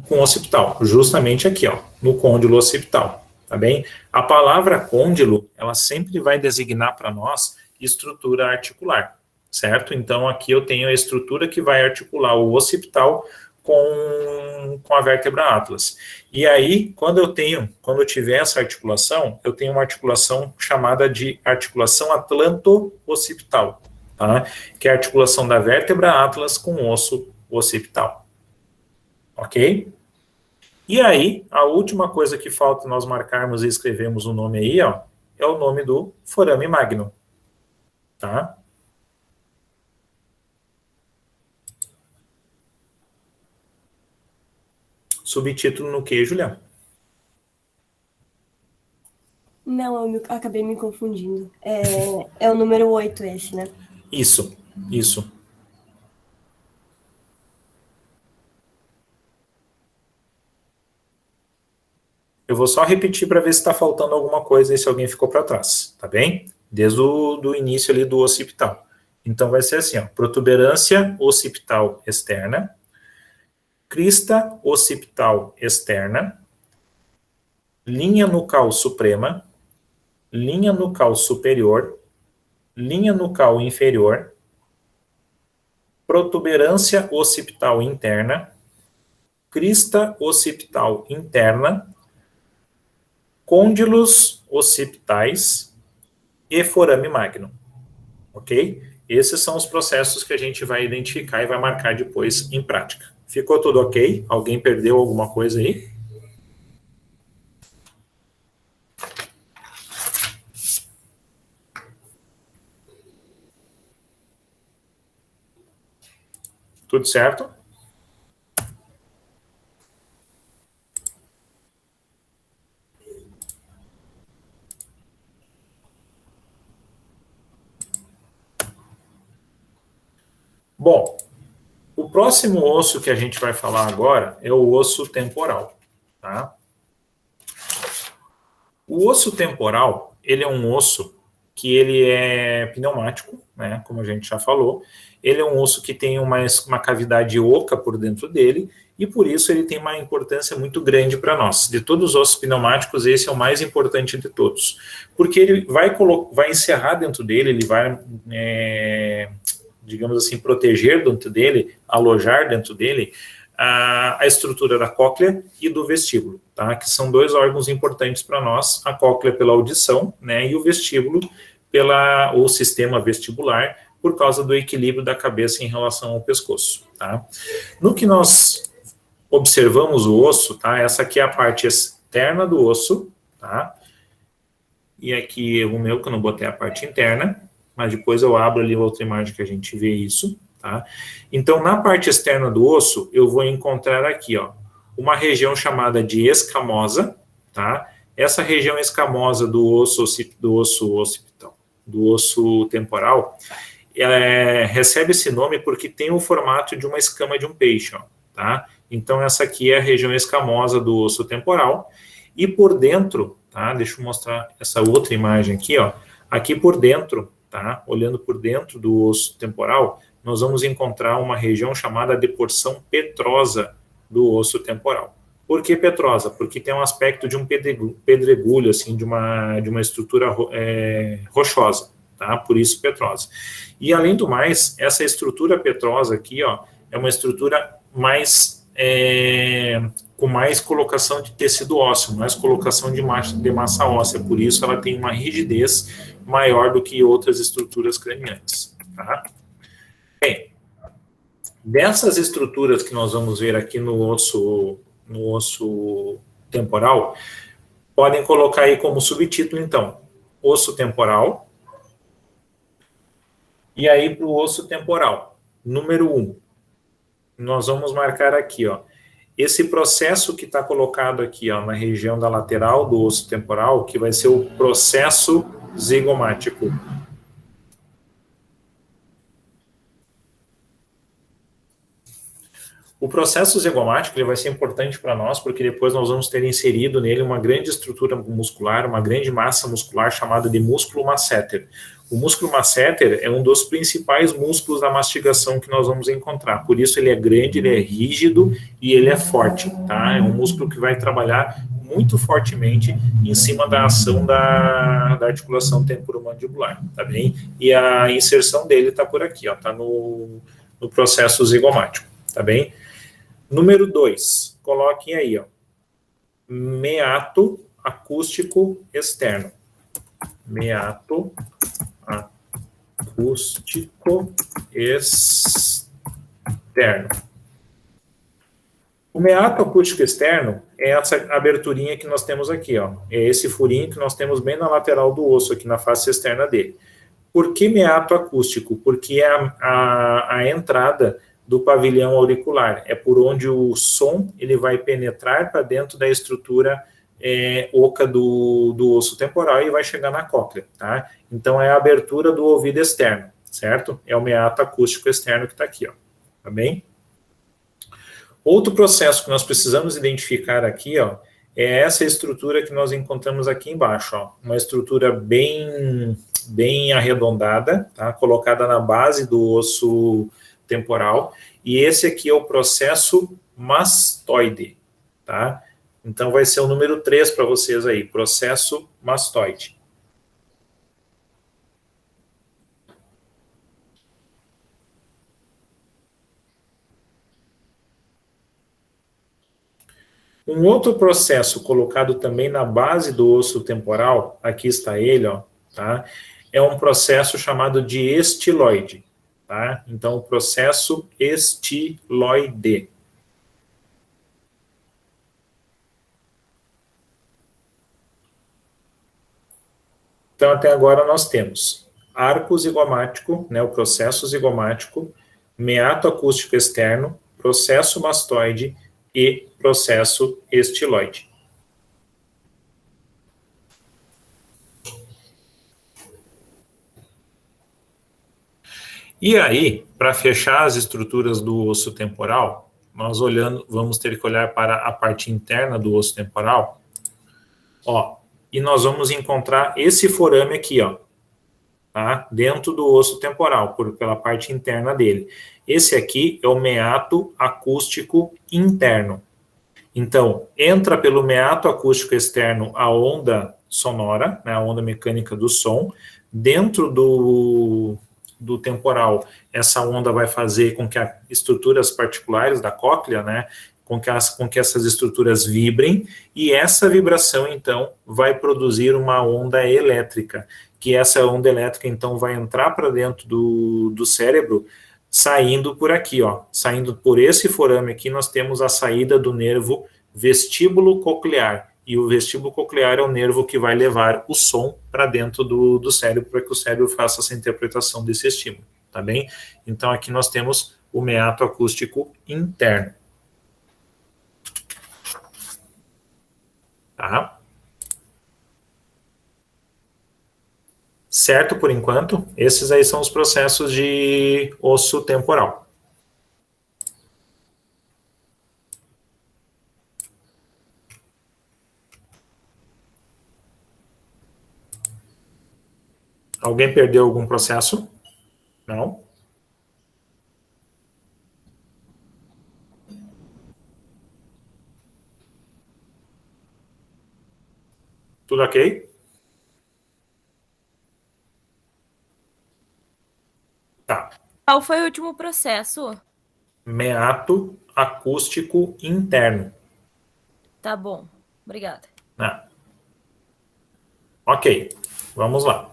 o occipital? Justamente aqui, ó, no côndilo occipital, tá bem? A palavra côndilo, ela sempre vai designar para nós estrutura articular, certo? Então, aqui eu tenho a estrutura que vai articular o occipital com a vértebra atlas. E aí, quando eu tiver essa articulação, eu tenho uma articulação chamada de articulação atlanto-occipital, tá? Que é a articulação da vértebra atlas com o osso occipital. Ok? E aí, a última coisa que falta nós marcarmos e escrevermos o nome aí, ó, é o nome do forame magnum, tá? Subtítulo no que, Juliana? Não, acabei me confundindo. É o número 8 esse, né? Isso. Eu vou só repetir para ver se está faltando alguma coisa e se alguém ficou para trás, tá bem? Desde o início ali do occipital. Então vai ser assim, ó, protuberância occipital externa, crista occipital externa, linha nucal suprema, linha nucal superior, linha nucal inferior, protuberância occipital interna, crista occipital interna, côndilos occipitais e forame magnum, ok? Esses são os processos que a gente vai identificar e vai marcar depois em prática. Ficou tudo ok? Alguém perdeu alguma coisa aí? Tudo certo? Bom, o próximo osso que a gente vai falar agora é o osso temporal, tá? O osso temporal, ele é um osso que ele é pneumático, né, como a gente já falou. Ele é um osso que tem uma cavidade oca por dentro dele e por isso ele tem uma importância muito grande para nós. De todos os ossos pneumáticos, esse é o mais importante de todos, porque ele vai encerrar dentro dele, ele vai, digamos assim, proteger dentro dele, alojar dentro dele a estrutura da cóclea e do vestíbulo, tá? Que são dois órgãos importantes para nós, a cóclea pela audição, né, e o vestíbulo o sistema vestibular, por causa do equilíbrio da cabeça em relação ao pescoço, tá? No que nós observamos o osso, tá? Essa aqui é a parte externa do osso, tá? E aqui o meu, que eu não botei a parte interna, mas depois eu abro ali outra imagem que a gente vê isso, tá? Então, na parte externa do osso, eu vou encontrar aqui, ó, uma região chamada de escamosa, tá? Essa região escamosa do osso temporal, recebe esse nome porque tem o formato de uma escama de um peixe, ó, tá? Então, essa aqui é a região escamosa do osso temporal, e por dentro, tá? Deixa eu mostrar essa outra imagem aqui, ó. Aqui por dentro, tá? Olhando por dentro do osso temporal, nós vamos encontrar uma região chamada de porção petrosa do osso temporal. Por que petrosa? Porque tem um aspecto de um pedregulho, assim, de uma estrutura rochosa, tá? Por isso petrosa. E além do mais, essa estrutura petrosa aqui, ó, é uma estrutura com mais colocação de tecido ósseo, mais colocação de massa óssea, por isso ela tem uma rigidez maior do que outras estruturas cranianas, tá? Bem, dessas estruturas que nós vamos ver aqui no osso temporal, podem colocar aí como subtítulo, então, osso temporal, e aí para o osso temporal, número 1, nós vamos marcar aqui, ó, esse processo que está colocado aqui, ó, na região da lateral do osso temporal, que vai ser o processo zigomático. O processo zigomático ele vai ser importante para nós, porque depois nós vamos ter inserido nele uma grande estrutura muscular, uma grande massa muscular chamada de músculo masseter. O músculo masseter é um dos principais músculos da mastigação que nós vamos encontrar. Por isso ele é grande, ele é rígido e ele é forte, tá? É um músculo que vai trabalhar muito fortemente em cima da ação da articulação temporomandibular, tá bem? E a inserção dele está por aqui, ó, tá no processo zigomático, tá bem? Número 2, coloquem aí, ó, meato acústico externo. Meato acústico externo. O meato acústico externo é essa aberturinha que nós temos aqui, ó. É esse furinho que nós temos bem na lateral do osso, aqui na face externa dele. Por que meato acústico? Porque é a entrada do pavilhão auricular. É por onde o som ele vai penetrar para dentro da estrutura oca do osso temporal e vai chegar na cóclea, tá? Então, é a abertura do ouvido externo, certo? É o meato acústico externo que está aqui, ó. Tá bem? Outro processo que nós precisamos identificar aqui, ó, é essa estrutura que nós encontramos aqui embaixo, ó. Uma estrutura bem arredondada, tá? Colocada na base do osso temporal, e esse aqui é o processo mastoide, tá? Então, vai ser o número 3 para vocês aí, processo mastoide. Um outro processo colocado também na base do osso temporal, aqui está ele, ó, tá? É um processo chamado de estiloide, tá? Então, o processo estiloide. Então, até agora nós temos arco zigomático, né, o processo zigomático, meato acústico externo, processo mastoide e processo estiloide. E aí, para fechar as estruturas do osso temporal, nós vamos ter que olhar para a parte interna do osso temporal, ó, e nós vamos encontrar esse forame aqui, ó, tá? Dentro do osso temporal, pela parte interna dele. Esse aqui é o meato acústico interno. Então, entra pelo meato acústico externo a onda sonora, né, a onda mecânica do som. Dentro do temporal, essa onda vai fazer com que as estruturas particulares da cóclea, né, com que essas estruturas vibrem, e essa vibração, então, vai produzir uma onda elétrica, que essa onda elétrica, então, vai entrar para dentro do cérebro, saindo por aqui, ó, saindo por esse forame aqui, nós temos a saída do nervo vestíbulo coclear, e o vestíbulo coclear é o nervo que vai levar o som para dentro do cérebro, para que o cérebro faça essa interpretação desse estímulo, tá bem? Então, aqui nós temos o meato acústico interno. Tá? Certo por enquanto? Esses aí são os processos de osso temporal. Alguém perdeu algum processo? Não? Tudo ok? Tá. Qual foi o último processo? Meato acústico interno. Tá bom, obrigada. Ok, vamos lá.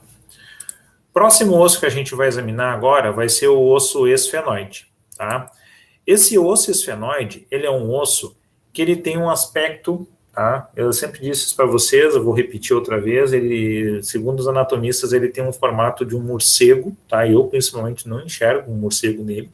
Próximo osso que a gente vai examinar agora vai ser o osso esfenoide, tá? Esse osso esfenoide, ele é um osso que ele tem um aspecto, tá? Eu sempre disse isso para vocês, eu vou repetir outra vez, ele, segundo os anatomistas, ele tem um formato de um morcego, tá? Eu, principalmente, não enxergo um morcego nele,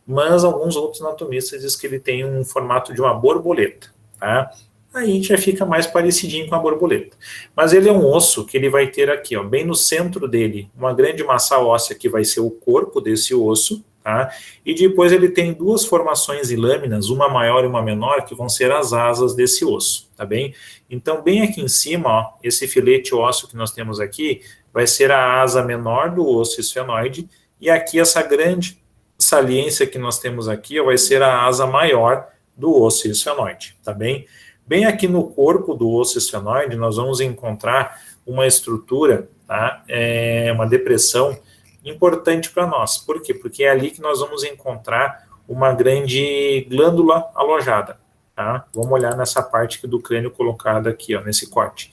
mas alguns outros anatomistas dizem que ele tem um formato de uma borboleta, tá? Aí já fica mais parecidinho com a borboleta. Mas ele é um osso que ele vai ter aqui, ó, bem no centro dele, uma grande massa óssea que vai ser o corpo desse osso, tá? E depois ele tem duas formações e lâminas, uma maior e uma menor, que vão ser as asas desse osso, tá bem? Então, bem aqui em cima, ó, esse filete ósseo que nós temos aqui, vai ser a asa menor do osso esfenoide, e aqui essa grande saliência que nós temos aqui, ó, vai ser a asa maior do osso esfenoide, tá bem? Bem aqui no corpo do osso esfenoide, nós vamos encontrar uma estrutura, tá? Uma depressão importante para nós. Por quê? Porque é ali que nós vamos encontrar uma grande glândula alojada, tá? Vamos olhar nessa parte do crânio colocada aqui, ó, nesse corte.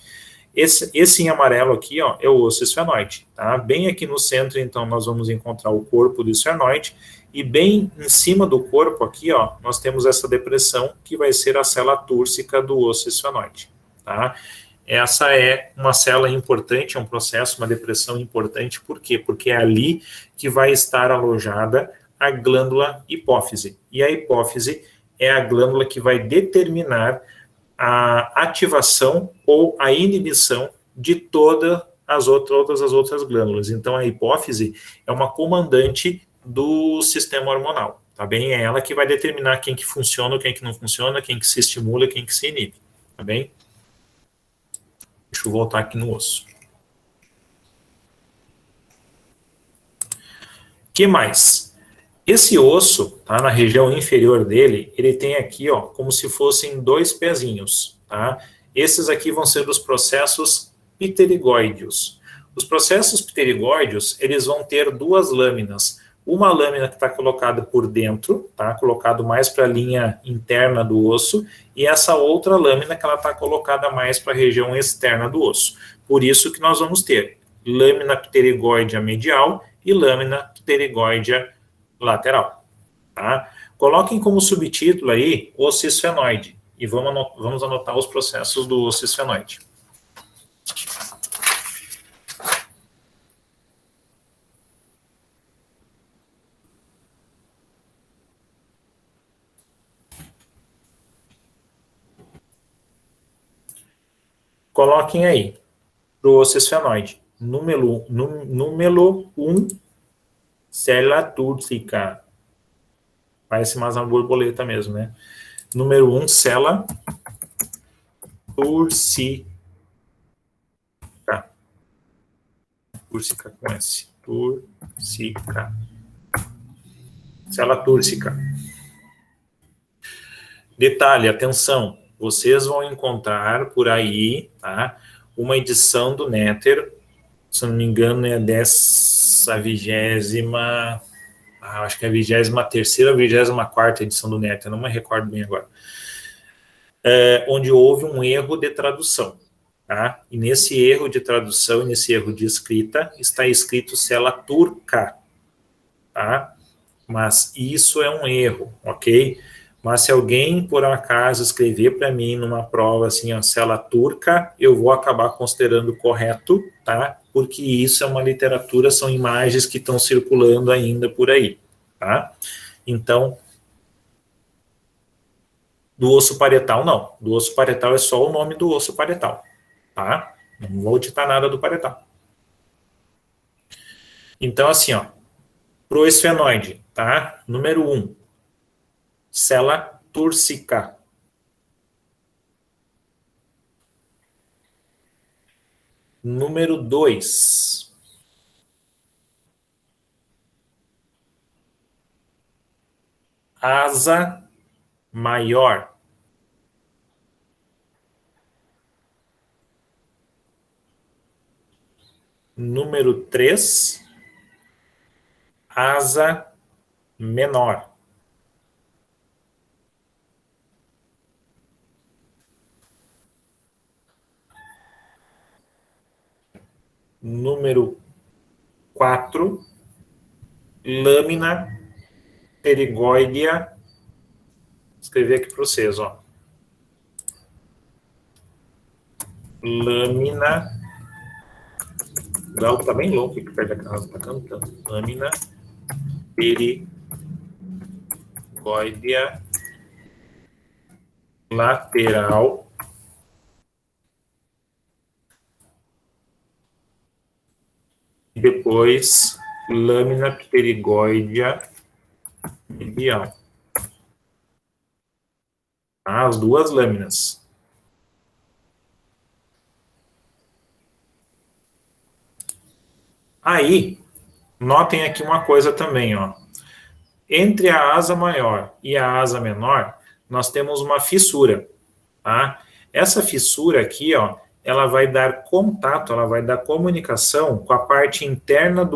Esse em amarelo aqui, ó, é o osso esfenoide, tá? Bem aqui no centro, então, nós vamos encontrar o corpo do esfenoide, e bem em cima do corpo aqui, ó, nós temos essa depressão que vai ser a célula túrcica do osso esfenoide, tá? Essa é uma célula importante, é um processo, uma depressão importante, por quê? Porque é ali que vai estar alojada a glândula hipófise, e a hipófise é a glândula que vai determinar a ativação ou a inibição de todas as outras glândulas. Então, a hipófise é uma comandante do sistema hormonal, tá bem? É ela que vai determinar quem que funciona, quem que não funciona, quem que se estimula, quem que se inibe, tá bem? Deixa eu voltar aqui no osso. Que mais? Esse osso, tá, na região inferior dele, ele tem aqui, ó, como se fossem dois pezinhos, tá? Esses aqui vão ser os processos pterigóideos. Os processos pterigóideos, eles vão ter duas lâminas. Uma lâmina que está colocada por dentro, tá? Colocado mais para a linha interna do osso, e essa outra lâmina que ela está colocada mais para a região externa do osso. Por isso que nós vamos ter lâmina pterigóidea medial e lâmina pterigóidea lateral, tá? Coloquem como subtítulo aí osso esfenoide, e vamos anotar os processos do osso esfenoide. Coloquem aí, para o osso esfenoide, número 1, célula túrcica. Parece mais uma borboleta mesmo, né? Número 1, célula túrcica. Túrcica com S. Túrcica. Célula túrcica. Detalhe, atenção. Vocês vão encontrar por aí, tá, uma edição do Néter, se não me engano é dessa 20ª, acho que é a 23ª ou 24ª edição do Néter, não me recordo bem agora, onde houve um erro de tradução, tá? E nesse erro de tradução, nesse erro de escrita, está escrito célula turca, tá? Mas isso é um erro, ok? Mas se alguém, por acaso, escrever para mim numa prova assim, ó, cela turca, eu vou acabar considerando correto, tá? Porque isso é uma literatura, são imagens que estão circulando ainda por aí, tá? Então, do osso parietal, não. Do osso parietal é só o nome do osso parietal, tá? Não vou ditar nada do parietal. Então, assim, ó, pro esfenoide, tá? Número 1, cela túrcica. Número 2, asa maior. Número 3, asa menor. Número 4, lâmina pterigóidea. Vou escrever aqui para vocês, ó. Lâmina. O galo tá bem louco aqui perto da casa, tá cantando. Lâmina pterigóidea lateral. E depois, lâmina pterigóidea medial. As duas lâminas. Aí, notem aqui uma coisa também, ó. Entre a asa maior e a asa menor, nós temos uma fissura, tá? Essa fissura aqui, ó, ela vai dar contato, ela vai dar comunicação com a parte interna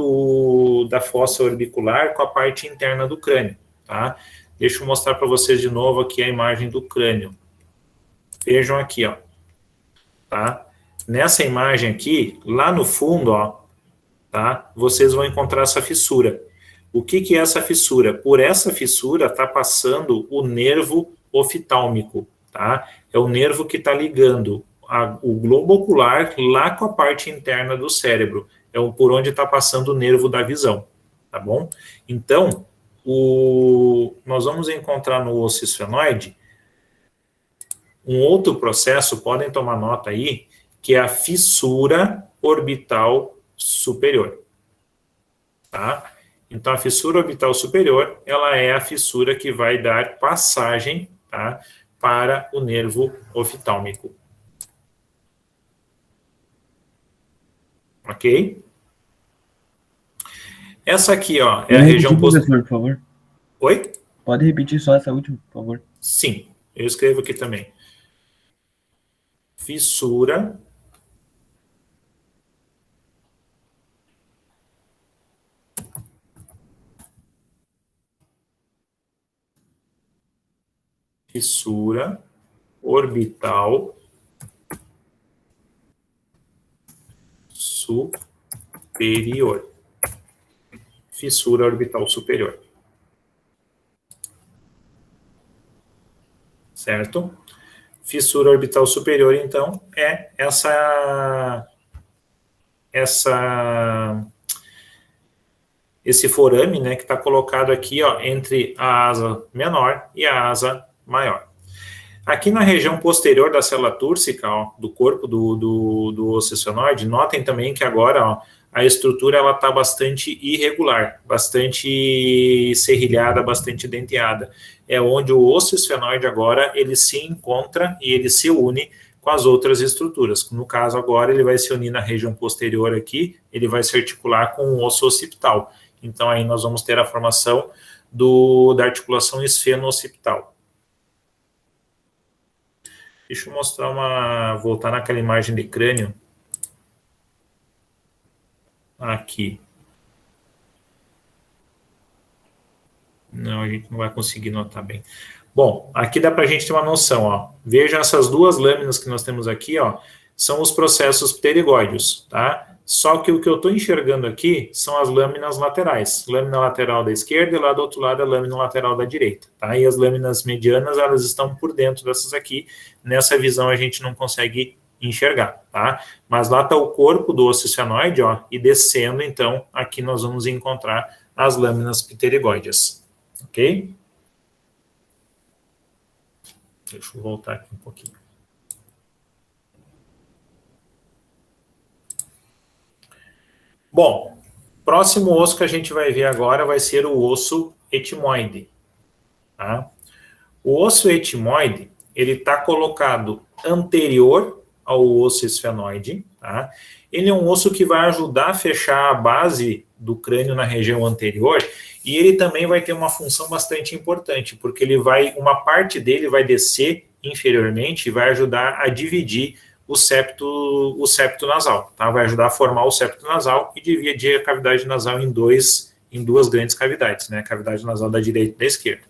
da fossa orbicular com a parte interna do crânio, tá? Deixa eu mostrar para vocês de novo aqui a imagem do crânio. Vejam aqui, ó, tá? Nessa imagem aqui, lá no fundo, ó, tá? Vocês vão encontrar essa fissura. O que é essa fissura? Por essa fissura está passando o nervo oftálmico, tá? É o nervo que está ligando o globo ocular lá com a parte interna do cérebro. É por onde está passando o nervo da visão, tá bom? Então, nós vamos encontrar no osso esfenoide um outro processo, podem tomar nota aí, que é a fissura orbital superior, tá? Então, a fissura orbital superior, ela é a fissura que vai dar passagem, tá, para o nervo oftálmico. Ok? Essa aqui, ó, é a região posterior, por favor. Oi? Pode repetir só essa última, por favor. Sim, eu escrevo aqui também. Fissura orbital superior. Fissura orbital superior. Certo? Fissura orbital superior, então, é esse forame, né, que está colocado aqui, ó, entre a asa menor e a asa maior. Aqui na região posterior da célula túrcica, ó, do corpo do osso esfenoide, notem também que agora, ó, a estrutura ela está bastante irregular, bastante serrilhada, bastante denteada. É onde o osso esfenoide agora ele se encontra e ele se une com as outras estruturas. No caso agora ele vai se unir na região posterior aqui, ele vai se articular com o osso occipital. Então aí nós vamos ter a formação da articulação esfeno-occipital. Deixa eu mostrar voltar naquela imagem de crânio. Aqui. Não, a gente não vai conseguir notar bem. Bom, aqui dá para a gente ter uma noção, ó. Vejam essas duas lâminas que nós temos aqui, ó. são os processos pterigóideos, tá? Só que o que eu estou enxergando aqui são as lâminas laterais. Lâmina lateral da esquerda e lá do outro lado a lâmina lateral da direita, tá? E as lâminas medianas, elas estão por dentro dessas aqui. Nessa visão a gente não consegue enxergar, tá? Mas lá está o corpo do osso esfenoide, ó, e descendo, então, aqui nós vamos encontrar as lâminas pterigóideas, ok? Deixa eu voltar aqui um pouquinho. Bom, próximo osso que a gente vai ver agora vai ser o osso etimoide, tá? O osso etimoide, ele está colocado anterior ao osso esfenoide, tá? Ele é um osso que vai ajudar a fechar a base do crânio na região anterior e ele também vai ter uma função bastante importante, porque uma parte dele vai descer inferiormente e vai ajudar a dividir o septo nasal, tá? Vai ajudar a formar o septo nasal e dividir a cavidade nasal em duas grandes cavidades, né? A cavidade nasal da direita e da esquerda.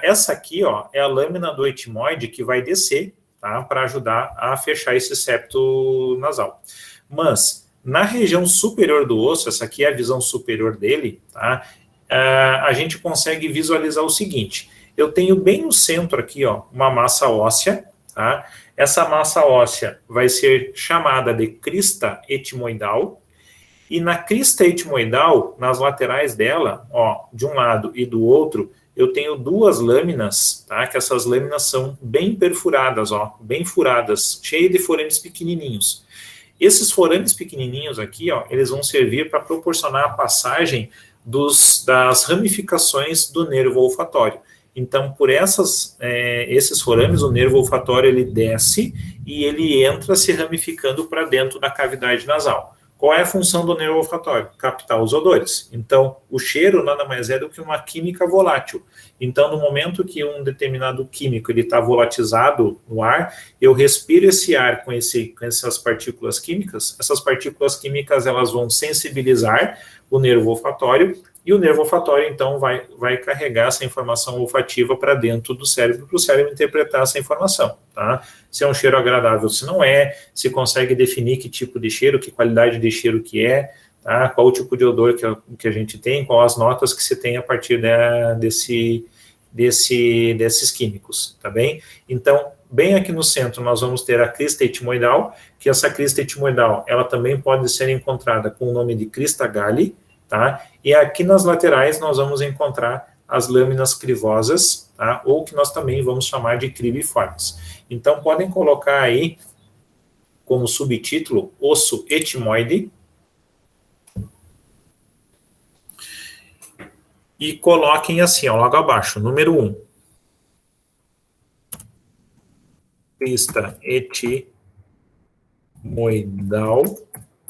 Essa aqui, ó, é a lâmina do etimoide que vai descer, tá? Para ajudar a fechar esse septo nasal. Mas, na região superior do osso, essa aqui é a visão superior dele, tá? A gente consegue visualizar o seguinte, eu tenho bem no centro aqui, ó, uma massa óssea, tá? Essa massa óssea vai ser chamada de crista etimoidal, e na crista etimoidal, nas laterais dela, ó, de um lado e do outro, eu tenho duas lâminas, tá? Que essas lâminas são bem perfuradas, ó, bem furadas, cheias de forames pequenininhos. Esses forames pequenininhos aqui, ó, eles vão servir para proporcionar a passagem das ramificações do nervo olfatório. Então, por esses forames, o nervo olfatório ele desce e ele entra se ramificando para dentro da cavidade nasal. Qual é a função do nervo olfatório? Captar os odores. Então, o cheiro nada mais é do que uma química volátil. Então, no momento que um determinado químico está volatizado no ar, eu respiro esse ar com essas partículas químicas. Essas partículas químicas elas vão sensibilizar o nervo olfatório e o nervo olfatório, então, vai carregar essa informação olfativa para dentro do cérebro, para o cérebro interpretar essa informação, tá? Se é um cheiro agradável, se não é, se consegue definir que tipo de cheiro, que qualidade de cheiro que é, tá? Qual o tipo de odor que a gente tem, qual as notas que se tem a partir desses químicos, tá bem? Então, bem aqui no centro, nós vamos ter a crista etimoidal, que essa crista etimoidal, ela também pode ser encontrada com o nome de crista galli, tá? E aqui nas laterais nós vamos encontrar as lâminas crivosas, tá? Ou que nós também vamos chamar de cribiformes. Então, podem colocar aí como subtítulo osso etimoide e coloquem assim, ó, logo abaixo, número 1. Crista etimoidal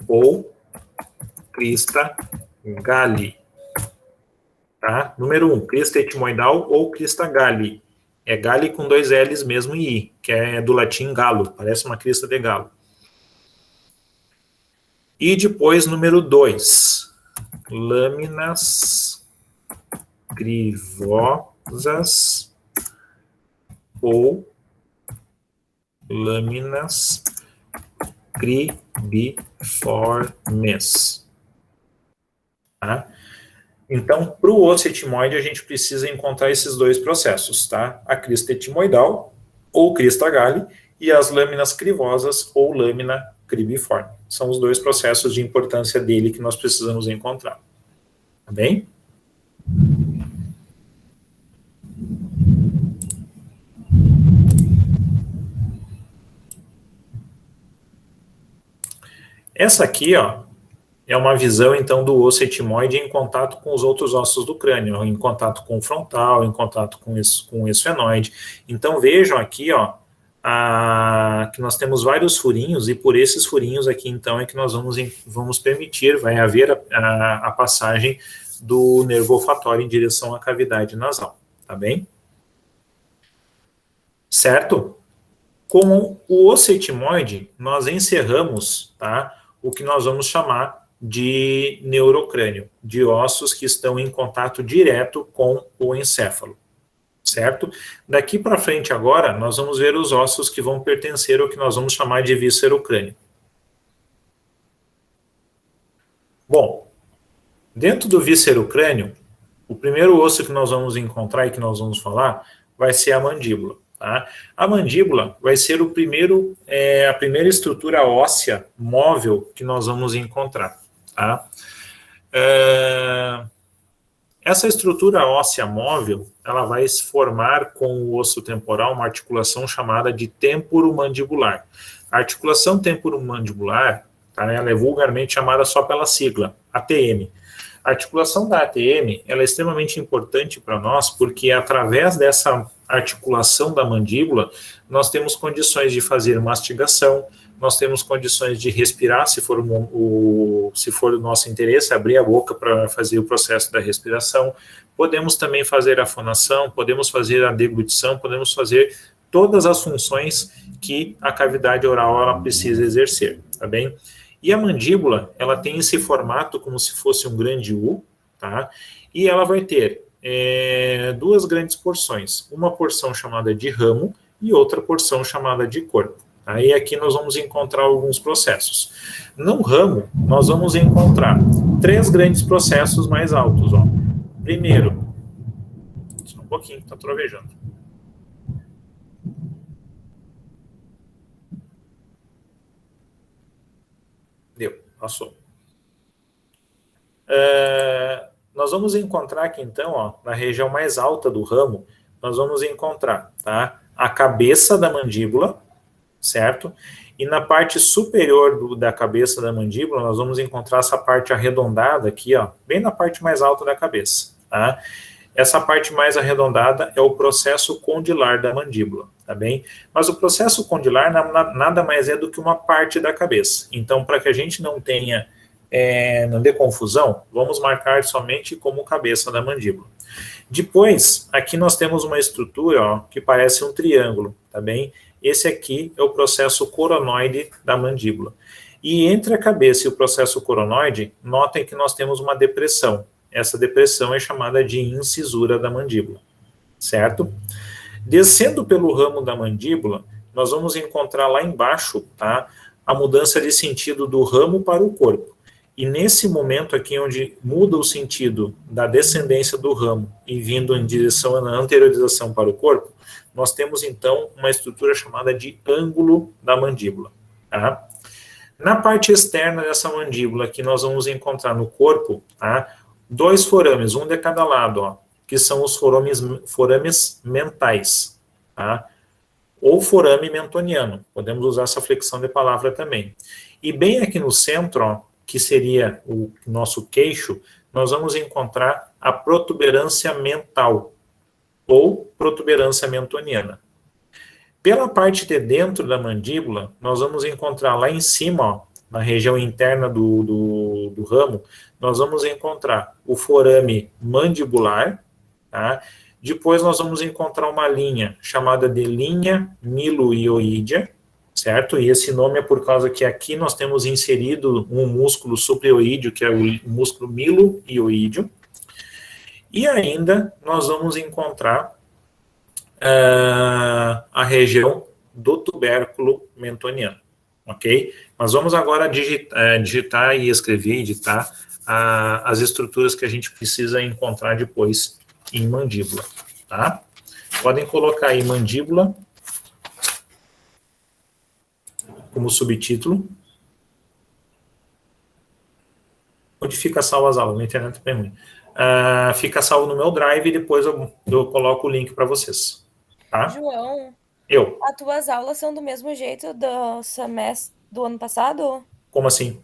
ou crista galli, tá? Número 1, crista etimoidal ou crista galli. É galli com 2 L's mesmo e I, que é do latim galo, parece uma crista de galo. E depois, número 2, lâminas crivosas ou lâminas cribiformes. Tá? Então, para o osso etimoide, a gente precisa encontrar esses dois processos, tá? A crista etimoidal, ou crista galli, e as lâminas crivosas, ou lâmina cribiforme. São os dois processos de importância dele que nós precisamos encontrar. Tá bem? Essa aqui, ó, é uma visão, então, do osso etimoide em contato com os outros ossos do crânio, em contato com o frontal, em contato com o esfenoide. Então, vejam aqui, ó, que nós temos vários furinhos, e por esses furinhos aqui, então, é que nós vamos permitir, vai haver a passagem do nervo olfatório em direção à cavidade nasal, tá bem? Certo? Com o osso etimoide, nós encerramos, tá, o que nós vamos chamar de neurocrânio, de ossos que estão em contato direto com o encéfalo, certo? Daqui para frente agora, nós vamos ver os ossos que vão pertencer ao que nós vamos chamar de víscero-crânio. Bom, dentro do víscero-crânio, o primeiro osso que nós vamos encontrar e que nós vamos falar vai ser a mandíbula. Tá? A mandíbula vai ser a primeira estrutura óssea móvel que nós vamos encontrar. Tá? Essa estrutura óssea móvel, ela vai se formar com o osso temporal uma articulação chamada de temporomandibular. A articulação temporomandibular, tá, ela é vulgarmente chamada só pela sigla, ATM. A articulação da ATM, ela é extremamente importante para nós, porque através dessa articulação da mandíbula, nós temos condições de fazer mastigação, nós temos condições de respirar, se for o nosso interesse, abrir a boca para fazer o processo da respiração. Podemos também fazer a fonação, podemos fazer a deglutição, podemos fazer todas as funções que a cavidade oral ela precisa exercer, tá bem? E a mandíbula, ela tem esse formato como se fosse um grande U, tá? E ela vai ter duas grandes porções, uma porção chamada de ramo e outra porção chamada de corpo. Aí aqui nós vamos encontrar alguns processos. No ramo, nós vamos encontrar 3 grandes processos mais altos. Ó. Primeiro, só um pouquinho, está trovejando. Deu, passou. Nós vamos encontrar aqui, então, ó, na região mais alta do ramo, nós vamos encontrar, tá, a cabeça da mandíbula, certo? E na parte superior da cabeça da mandíbula, nós vamos encontrar essa parte arredondada aqui, ó, bem na parte mais alta da cabeça, tá? Essa parte mais arredondada é o processo condilar da mandíbula, tá bem? Mas o processo condilar nada mais é do que uma parte da cabeça. Então, para que a gente não tenha, não dê confusão, vamos marcar somente como cabeça da mandíbula. Depois, aqui nós temos uma estrutura, ó, que parece um triângulo, tá bem? Esse aqui é o processo coronoide da mandíbula. E entre a cabeça e o processo coronoide, notem que nós temos uma depressão. Essa depressão é chamada de incisura da mandíbula, certo? Descendo pelo ramo da mandíbula, nós vamos encontrar lá embaixo, tá, a mudança de sentido do ramo para o corpo. E nesse momento aqui, onde muda o sentido da descendência do ramo e vindo em direção à anteriorização para o corpo, nós temos, então, uma estrutura chamada de ângulo da mandíbula. Tá? Na parte externa dessa mandíbula, que nós vamos encontrar no corpo, tá, 2 forames, um de cada lado, ó, que são os forames mentais, tá? Ou forame mentoniano, podemos usar essa flexão de palavra também. E bem aqui no centro, ó, que seria o nosso queixo, nós vamos encontrar a protuberância mental, ou protuberância mentoniana. Pela parte de dentro da mandíbula, nós vamos encontrar lá em cima, ó, na região interna do ramo, nós vamos encontrar o forame mandibular, tá? Depois nós vamos encontrar uma linha chamada de linha miloioídea, certo? E esse nome é por causa que aqui nós temos inserido um músculo supraoídeo, que é o músculo miloioídeo. E ainda nós vamos encontrar a região do tubérculo mentoniano, ok? Mas vamos agora digitar e escrever, editar as estruturas que a gente precisa encontrar depois em mandíbula, tá? Podem colocar aí mandíbula como subtítulo. Onde fica salvo as aulas? Na internet é bem ruim. Fica salvo no meu drive e depois eu coloco o link para vocês. Tá? João, As tuas aulas são do mesmo jeito do semestre do ano passado? Como assim?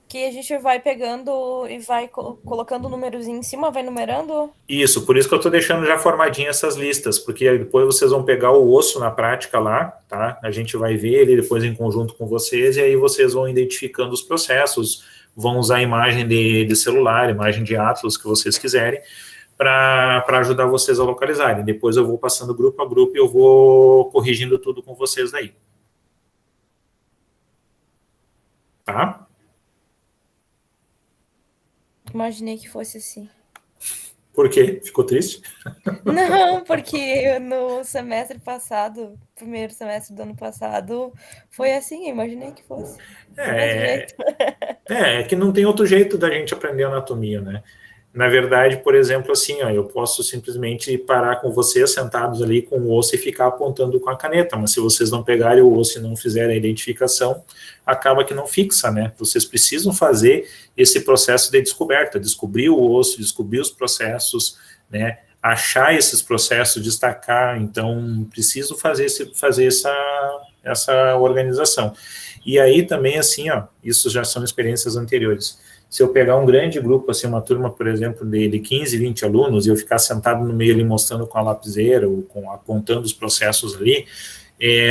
Que a gente vai pegando e vai colocando números em cima, vai numerando? Isso, por isso que eu estou deixando já formadinho essas listas, porque depois vocês vão pegar o osso na prática lá, tá? A gente vai ver ele depois em conjunto com vocês, e aí vocês vão identificando os processos, vão usar a imagem de celular, imagem de Atlas, que vocês quiserem, para ajudar vocês a localizarem. Depois eu vou passando grupo a grupo e eu vou corrigindo tudo com vocês daí. Tá? Imaginei que fosse assim. Por quê? Ficou triste? Não, porque no semestre passado, primeiro semestre do ano passado, foi assim, eu imaginei que fosse. Do mesmo jeito. É que não tem outro jeito da gente aprender anatomia, né? Na verdade, por exemplo, assim, ó, eu posso simplesmente parar com vocês sentados ali com o osso e ficar apontando com a caneta, mas se vocês não pegarem o osso e não fizerem a identificação, acaba que não fixa, né? Vocês precisam fazer esse processo de descoberta, descobrir o osso, descobrir os processos, né? Achar esses processos, destacar, então preciso fazer essa organização. E aí também, assim, ó, isso já são experiências anteriores. Se eu pegar um grande grupo, assim, uma turma, por exemplo, de 15, 20 alunos, e eu ficar sentado no meio ali mostrando com a lapiseira, ou apontando os processos ali,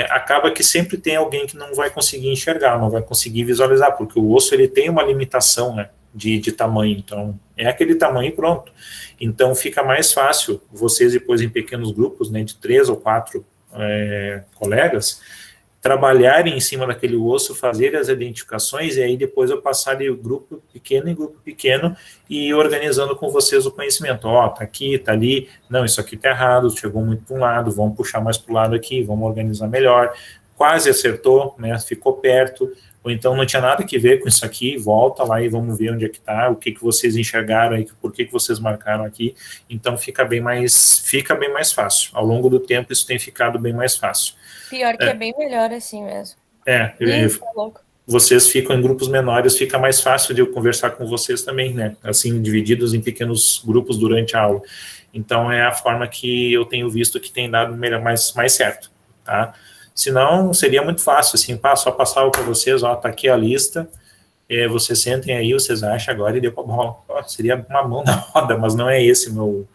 acaba que sempre tem alguém que não vai conseguir enxergar, não vai conseguir visualizar, porque o osso, ele tem uma limitação, né, de tamanho, então, é aquele tamanho e pronto. Então, fica mais fácil, vocês depois em pequenos grupos, né, de 3 ou 4 colegas, trabalharem em cima daquele osso, fazer as identificações, e aí depois eu passar de grupo pequeno em grupo pequeno e ir organizando com vocês o conhecimento. Ó, tá aqui, tá ali, não, isso aqui tá errado, chegou muito para um lado, vamos puxar mais para o lado aqui, vamos organizar melhor, quase acertou, né, ficou perto, ou então não tinha nada que ver com isso aqui, volta lá e vamos ver onde é que tá, o que vocês enxergaram aí, por que vocês marcaram aqui, então fica bem mais fácil. Ao longo do tempo isso tem ficado bem mais fácil. Pior que é bem melhor assim mesmo. Louco. Vocês ficam em grupos menores, fica mais fácil de eu conversar com vocês também, né? Assim, divididos em pequenos grupos durante a aula. Então, é a forma que eu tenho visto que tem dado mais certo, tá? Senão, seria muito fácil, assim, só passava para vocês, ó, tá aqui a lista, vocês sentem aí, vocês acham agora e deu para bola. Seria uma mão na roda, mas não é esse meu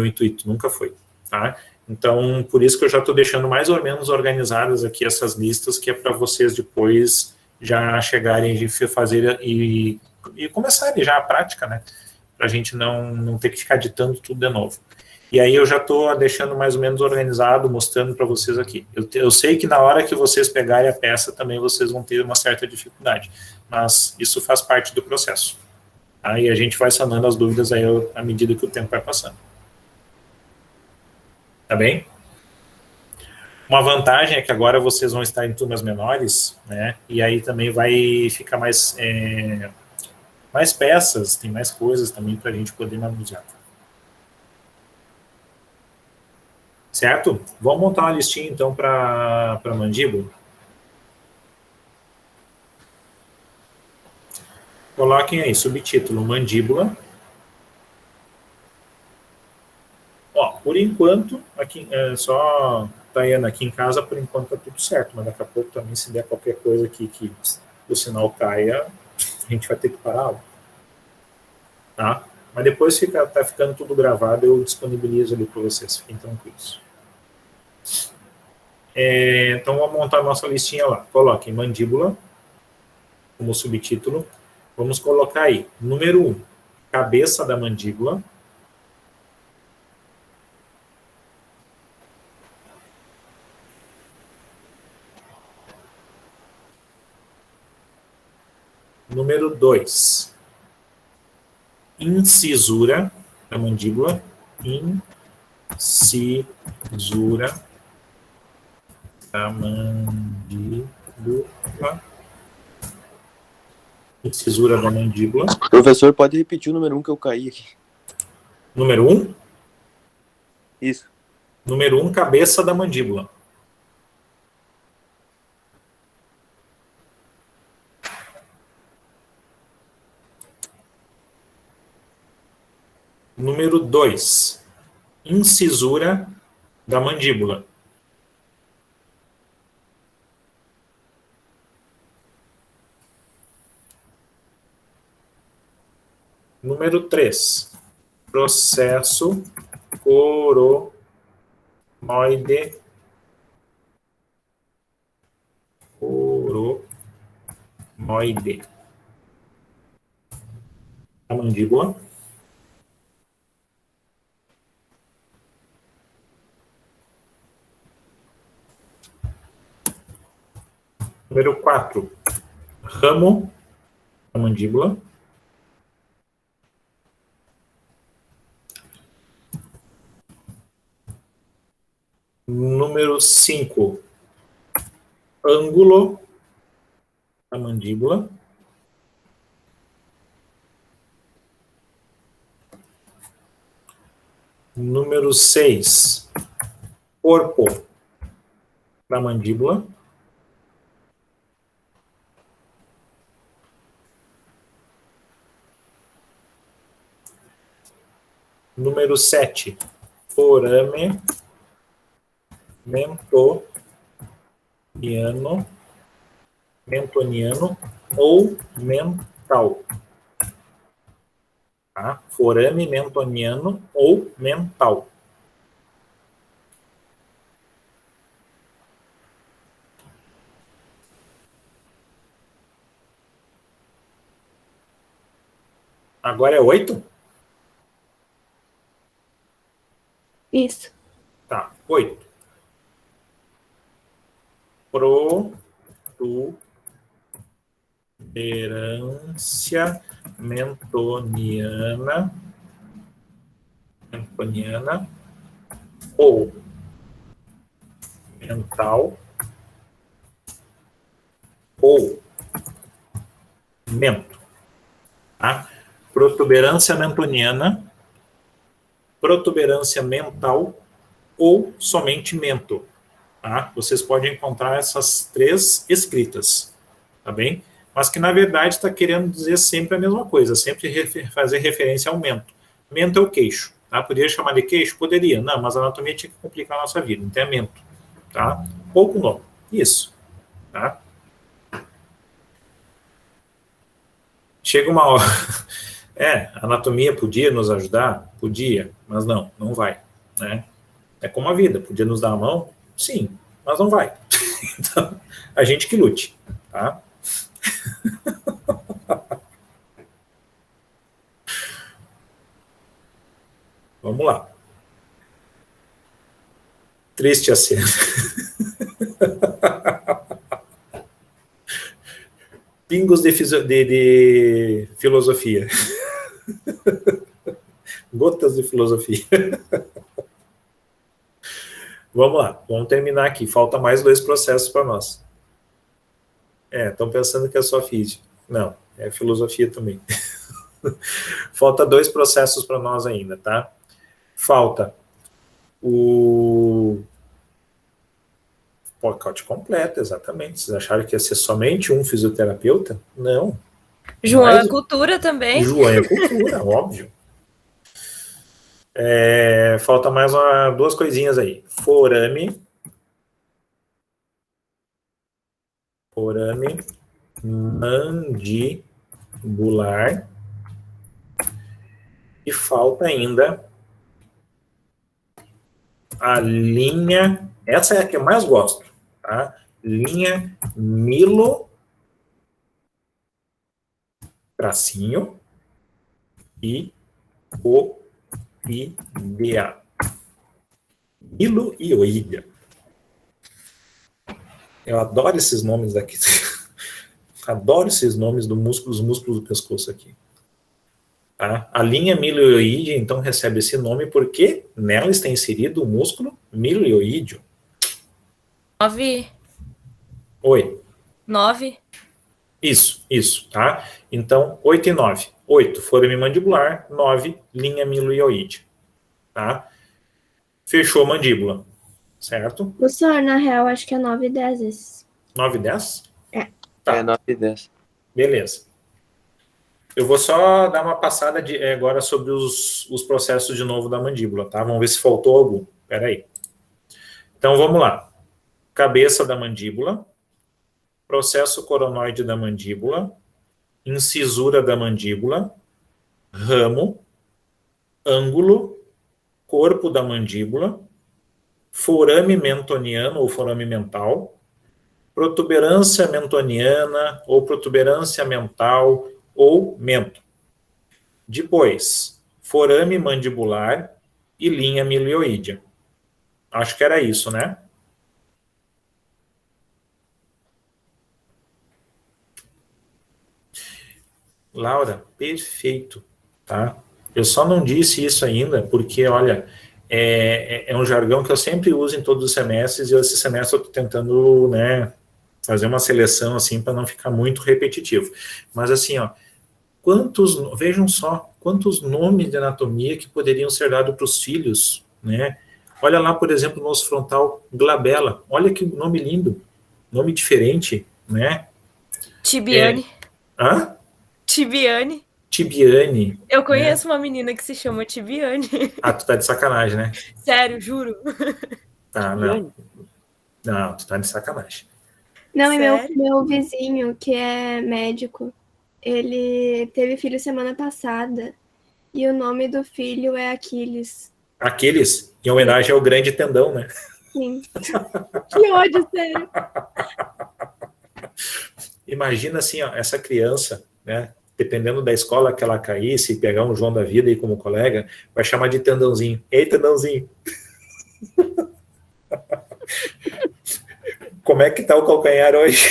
intuito, nunca foi, tá? Então, por isso que eu já estou deixando mais ou menos organizadas aqui essas listas, que é para vocês depois já chegarem e fazer e começarem já a prática, né? Para a gente não ter que ficar ditando tudo de novo. E aí eu já estou deixando mais ou menos organizado, mostrando para vocês aqui. Eu sei que na hora que vocês pegarem a peça, também vocês vão ter uma certa dificuldade, mas isso faz parte do processo. Aí a gente vai sanando as dúvidas aí à medida que o tempo vai passando. Tá bem? Uma vantagem é que agora vocês vão estar em turmas menores, né? E aí também vai ficar mais peças, tem mais coisas também para a gente poder manusear. Certo? Vamos montar uma listinha então para mandíbula. Coloquem aí, subtítulo, mandíbula. Ó, por enquanto, aqui, só Tayana, aqui em casa, por enquanto tá tudo certo, mas daqui a pouco também, se der qualquer coisa aqui que o sinal caia, a gente vai ter que parar, tá? Mas depois tá ficando tudo gravado, eu disponibilizo ali para vocês, fiquem tranquilos. Então, vamos montar a nossa listinha lá. Coloquem mandíbula como subtítulo. Vamos colocar aí, número 1, cabeça da mandíbula. Número 2, incisura da mandíbula. Incisura da mandíbula. Incisura da mandíbula. Professor, pode repetir o número 1 que eu caí aqui. Número 1? Isso. Número 1, cabeça da mandíbula. Número 2, incisura da mandíbula. Número 3, processo coronoide. Coronoide da mandíbula. Número 4, ramo da mandíbula. Número 5, ângulo da mandíbula. Número 6, corpo da mandíbula. Número 7, forame mentoniano ou mental. Tá? Forame mentoniano ou mental. Agora é 8? Isso. Tá, 8. Protuberância mentoniana ou mental ou mento. Tá? Protuberância mentoniana, protuberância mental ou somente mento. Tá? Vocês podem encontrar essas 3 escritas, tá bem? Mas que, na verdade, está querendo dizer sempre a mesma coisa, sempre fazer referência ao mento. Mento é o queixo, tá? Poderia chamar de queixo? Poderia. Não, mas a anatomia tinha que complicar a nossa vida, então é mento, tá? Pouco nome. Isso, tá? Chega uma hora... a anatomia podia nos ajudar? Podia, mas não vai, né? É como a vida, podia nos dar a mão? Sim, mas não vai. Então, a gente que lute, tá? Vamos lá. Triste a cena. Pingos de filosofia. Gotas de filosofia. Vamos lá, vamos terminar aqui. Falta mais 2 processos para nós. Estão pensando que é só física. Não, é filosofia também. Falta 2 processos para nós ainda, tá? Falta o pacote completo, exatamente. Vocês acharam que ia ser somente um fisioterapeuta? Não. João é cultura também. João é cultura, óbvio. Falta mais 2 coisinhas aí. Forame mandibular. E falta ainda a linha, essa é a que eu mais gosto, tá? Linha Milo, tracinho, e oidea. Milo e oídea. Eu adoro esses nomes daqui. Adoro esses nomes dos músculos do pescoço aqui. Tá? A linha milioide, então, recebe esse nome porque nela está inserido o músculo milioídeo. 9. Oi. 9. Isso, tá? Então, 8 e 9. 8, forame mandibular. 9, linha milioide. Tá? Fechou a mandíbula. Certo? Professor, na real, acho que é 9 e 10 vezes. 9 e 10? É. Tá. 9 e 10. Beleza. Eu vou só dar uma passada agora sobre os processos de novo da mandíbula, tá? Vamos ver se faltou algum. Espera aí. Então, vamos lá. Cabeça da mandíbula, processo coronoide da mandíbula, incisura da mandíbula, ramo, ângulo, corpo da mandíbula, forame mentoniano ou forame mental, protuberância mentoniana ou protuberância mental ou mento. Depois, forame mandibular e linha milioídea. Acho que era isso, né? Laura, perfeito, tá? Eu só não disse isso ainda porque, olha, é um jargão que eu sempre uso em todos os semestres, e esse semestre eu estou tentando, né, fazer uma seleção assim para não ficar muito repetitivo. Mas assim, ó, vejam só, quantos nomes de anatomia que poderiam ser dados para os filhos, né? Olha lá, por exemplo, no osso frontal, glabela. Olha que nome lindo, nome diferente, né? Tibiane. Hã? Tibiane. Tibiane. Eu conheço uma menina que se chama Tibiane. Ah, tu tá de sacanagem, né? Sério, juro. Tá, não. Não, tu tá de sacanagem. Não, e Sério? meu vizinho, que é médico, ele teve filho semana passada e o nome do filho é Aquiles. Aqueles, em homenagem ao grande tendão, né? Sim. Que ódio, sério. Imagina assim, ó, essa criança, né? Dependendo da escola que ela cair, se pegar um João da vida aí como colega, vai chamar de tendãozinho. Ei, tendãozinho. Como é que tá o calcanhar hoje?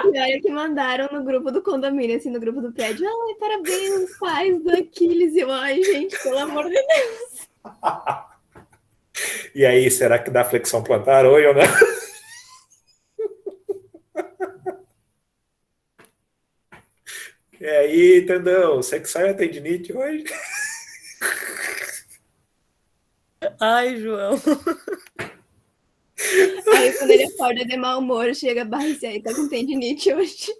E olha que mandaram no grupo do condomínio, assim, no grupo do prédio. Ai, parabéns, pais do Aquiles. E eu, ai, gente, pelo amor de Deus. E aí, será que dá flexão plantar hoje ou não? E aí, tendão, você que sai a tendinite hoje? Ai, João. Aí quando ele acorda de mau humor, chega a barra e aí tá com tendinite hoje.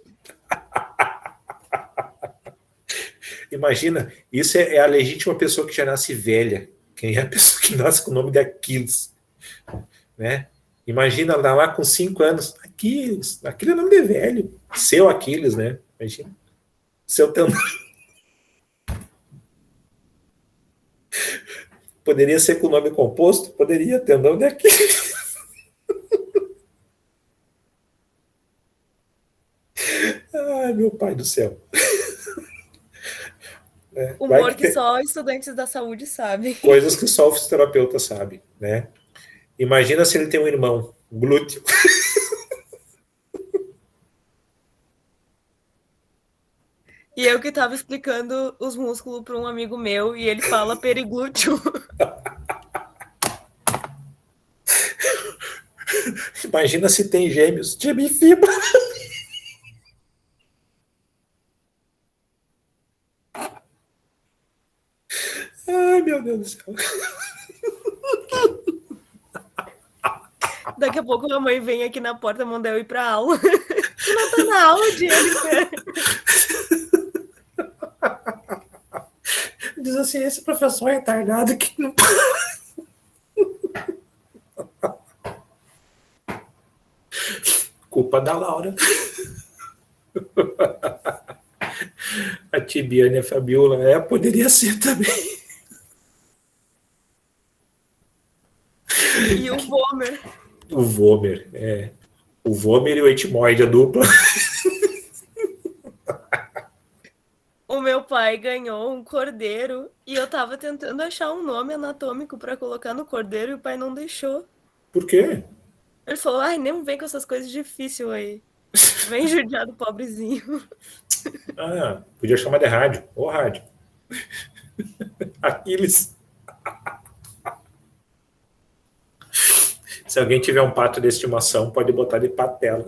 Imagina, isso é a legítima pessoa que já nasce velha. Quem é a pessoa que nasce com o nome de Aquiles, né? Imagina lá com 5 anos, Aquiles, aquele é nome de velho, seu Aquiles, né? Imagina, seu tendão. Poderia ser com nome composto? Poderia, tendão de Aquiles. Ai, meu pai do céu. Humor que só estudantes da saúde sabem. Coisas que só o fisioterapeuta sabe, né? Imagina se ele tem um irmão, glúteo. E eu que tava explicando os músculos para um amigo meu e ele fala periglúteo. Imagina se tem gêmeos, timifibra. Ai, meu Deus do céu. Daqui a pouco a mãe vem aqui na porta mandar eu ir pra aula. Tu não tá na aula, Jennifer? Diz assim, esse professor é retardado que não... Culpa da Laura. A Tibiane e a Fabiola, poderia ser também. E o Vomer. O Vomer, o Vomer e o etimoide, a dupla. O meu pai ganhou um cordeiro e eu tava tentando achar um nome anatômico pra colocar no cordeiro e o pai não deixou. Por quê? Ele falou, ai, nem vem com essas coisas difíceis aí. Vem judiado, pobrezinho. Ah, podia chamar de rádio. Ô, rádio. Aquiles. Se alguém tiver um pato de estimação, pode botar de patela.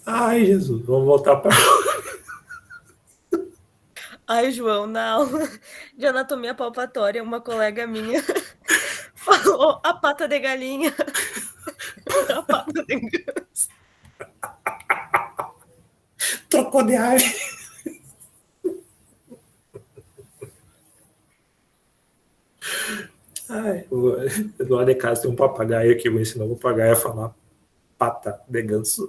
Ai, Jesus, vamos voltar para... Ai, João, na aula de anatomia palpatória, uma colega minha falou a pata de galinha. A pata de ganso. Trocou de ave. Ai, do lado de casa tem um papagaio aqui, eu vou ensinar o papagaio a falar pata de ganso.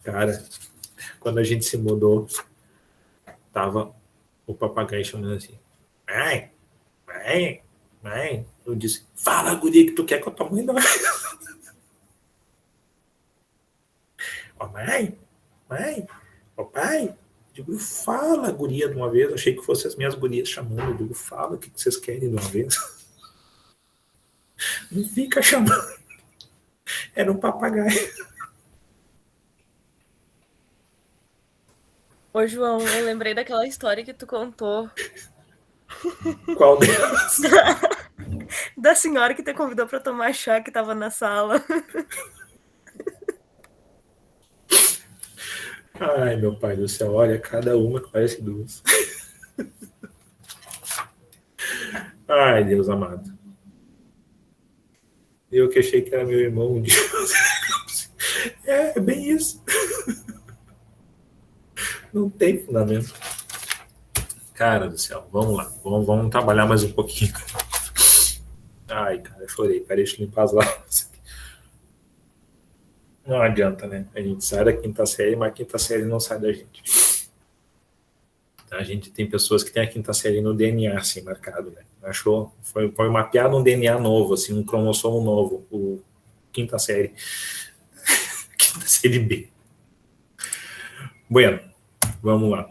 Cara, quando a gente se mudou, tava o papagaio chamando assim, mãe, mãe, mãe. Eu disse, fala, guria, que tu quer com a tua mãe, não. Ó, mãe, mãe, papai. Eu digo, fala, guria, de uma vez. Eu achei que fossem as minhas gurias chamando. Eu digo, fala, o que vocês querem de uma vez? Não fica chamando. Era um papagaio. Ô, João, eu lembrei daquela história que tu contou Qual delas? da senhora que te convidou pra tomar chá que tava na sala. Ai, meu pai do céu, olha, cada uma que parece duas. Ai, Deus amado. Eu que achei que era meu irmão um dia. É bem isso. Não tem fundamento. Cara do céu, vamos lá. Vamos trabalhar mais um pouquinho. Ai, cara, eu chorei. Peraí, deixa eu limpar as lágrimas. Não adianta, né? A gente sai da quinta série, mas a quinta série não sai da gente. A gente tem pessoas que têm a quinta série no DNA, assim, marcado, né? Achou? Foi mapeado um DNA novo, assim, um cromossomo novo, o quinta série. Quinta série B. Bueno, vamos lá.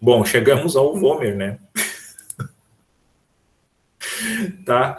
Bom, chegamos ao Vomer, né? Tá?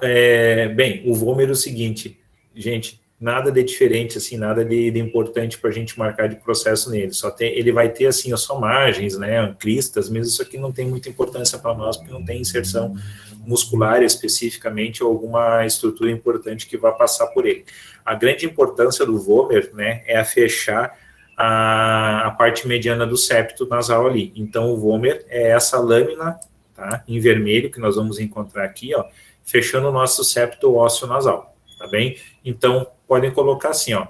Bem, o Vomer é o seguinte, gente, nada de diferente, assim, nada de importante para a gente marcar de processo nele. Ele vai ter, assim, só margens, né, cristas, mas isso aqui não tem muita importância para nós, porque não tem inserção muscular especificamente ou alguma estrutura importante que vá passar por ele. A grande importância do Vomer, né, é a fechar a parte mediana do septo nasal ali. Então, o Vomer é essa lâmina, tá, em vermelho, que nós vamos encontrar aqui, ó, fechando o nosso septo ósseo nasal, tá bem? Então, podem colocar assim, ó,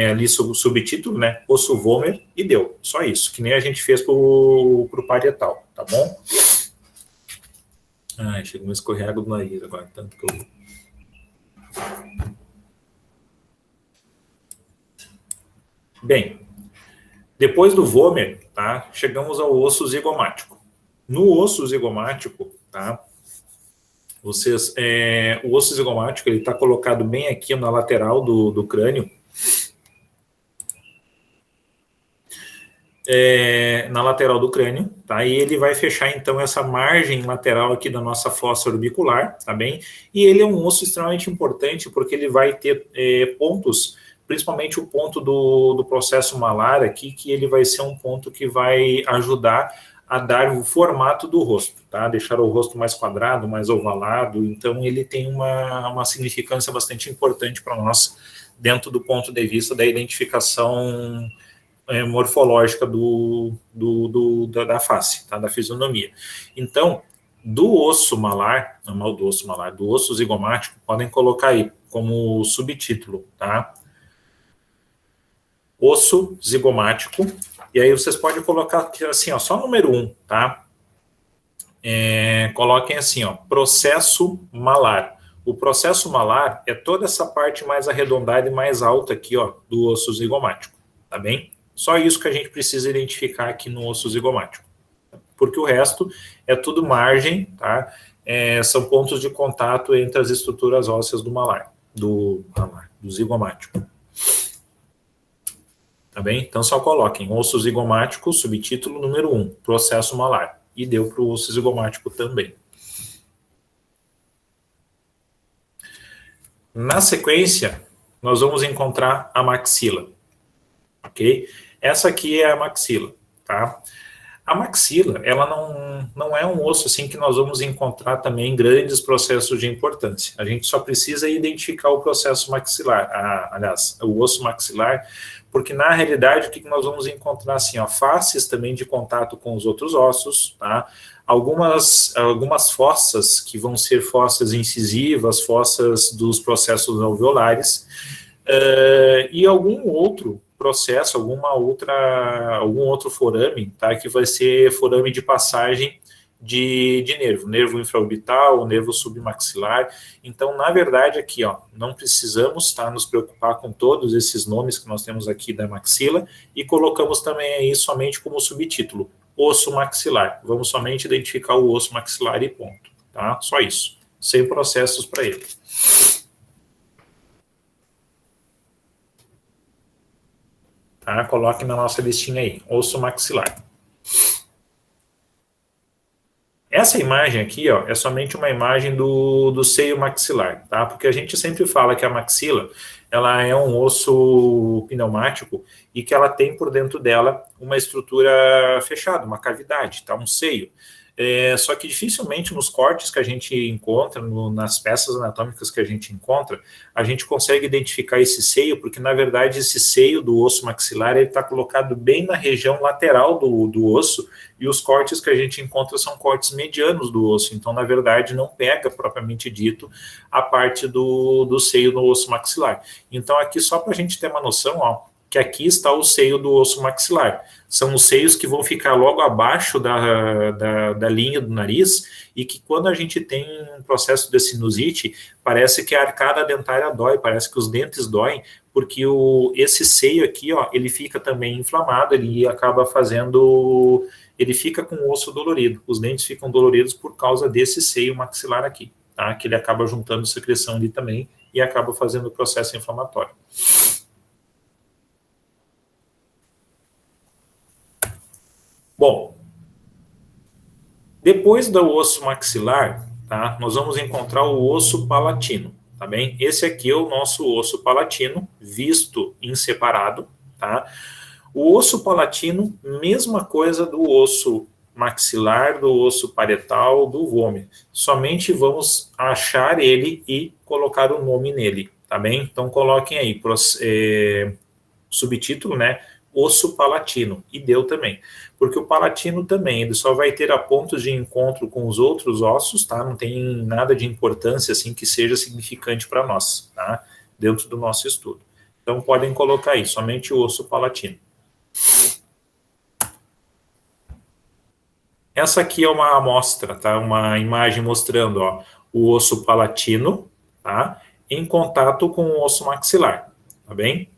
ali subtítulo, né, osso Vomer, e deu, só isso, que nem a gente fez pro parietal, tá bom? Ai, chegou um escorrego do nariz agora, tanto que eu... Bem, depois do Vomer, tá, chegamos ao osso zigomático. No osso zigomático, tá, o osso zigomático, ele está colocado bem aqui na lateral do crânio, na lateral do crânio, tá? E ele vai fechar, então, essa margem lateral aqui da nossa fossa orbicular, tá bem? E ele é um osso extremamente importante, porque ele vai ter pontos, principalmente o ponto do processo malar aqui, que ele vai ser um ponto que vai ajudar a dar o formato do rosto, tá? Deixar o rosto mais quadrado, mais ovalado, então ele tem uma significância bastante importante para nós, dentro do ponto de vista da identificação morfológica da face, tá? Da fisionomia. Então, do osso malar, não do osso malar, do osso zigomático, podem colocar aí como subtítulo, tá? Osso zigomático, e aí vocês podem colocar assim, ó, só número 1, tá? Coloquem assim, ó, processo malar. O processo malar é toda essa parte mais arredondada e mais alta aqui, ó, do osso zigomático, tá bem? Só isso que a gente precisa identificar aqui no osso zigomático, porque o resto é tudo margem, tá? São pontos de contato entre as estruturas ósseas do zigomático. Tá bem? Então, só coloquem osso zigomático, subtítulo número 1, processo malar. E deu para o osso zigomático também. Na sequência, nós vamos encontrar a maxila. Ok? Essa aqui é a maxila, tá? A maxila, ela não é um osso assim que nós vamos encontrar também grandes processos de importância. A gente só precisa identificar o processo maxilar, aliás, o osso maxilar, porque na realidade o que nós vamos encontrar assim, ó, faces também de contato com os outros ossos, tá? Algumas fossas que vão ser fossas incisivas, fossas dos processos alveolares, e algum outro processo, algum outro forame, tá? Que vai ser forame de passagem de nervo infraorbital, nervo submaxilar. Então, na verdade, aqui, ó, não precisamos, tá, nos preocupar com todos esses nomes que nós temos aqui da maxila, e colocamos também aí somente como subtítulo, osso maxilar. Vamos somente identificar o osso maxilar e ponto, tá? Só isso, sem processos para ele. Tá? Coloque na nossa listinha aí, osso maxilar. Essa imagem aqui, ó, é somente uma imagem do seio maxilar, tá? Porque a gente sempre fala que a maxila, ela é um osso pneumático e que ela tem por dentro dela uma estrutura fechada, uma cavidade, tá? Um seio. Só que dificilmente nos cortes que a gente encontra, nas peças anatômicas que a gente consegue identificar esse seio, porque na verdade esse seio do osso maxilar ele está colocado bem na região lateral do osso, e os cortes que a gente encontra são cortes medianos do osso, então na verdade não pega propriamente dito a parte do seio no osso maxilar. Então aqui só para a gente ter uma noção, ó, que aqui está o seio do osso maxilar. São os seios que vão ficar logo abaixo da linha do nariz, e que quando a gente tem um processo de sinusite, parece que a arcada dentária dói, parece que os dentes doem, porque esse seio aqui, ó, ele fica também inflamado, ele acaba fazendo, ele fica com o osso dolorido, os dentes ficam doloridos por causa desse seio maxilar aqui, tá? Que ele acaba juntando secreção ali também, e acaba fazendo o processo inflamatório. Bom, depois do osso maxilar, tá, nós vamos encontrar o osso palatino, tá bem? Esse aqui é o nosso osso palatino, visto em separado, tá? O osso palatino, mesma coisa do osso maxilar, do osso parietal, do vômito. Somente vamos achar ele e colocar o nome nele, tá bem? Então coloquem aí, subtítulo, né? Osso palatino, e deu também. Porque o palatino também, ele só vai ter a pontos de encontro com os outros ossos, tá? Não tem nada de importância, assim, que seja significante para nós, tá? Dentro do nosso estudo. Então, podem colocar aí, somente o osso palatino. Essa aqui é uma amostra, tá? Uma imagem mostrando, ó, o osso palatino, tá? Em contato com o osso maxilar, tá bem?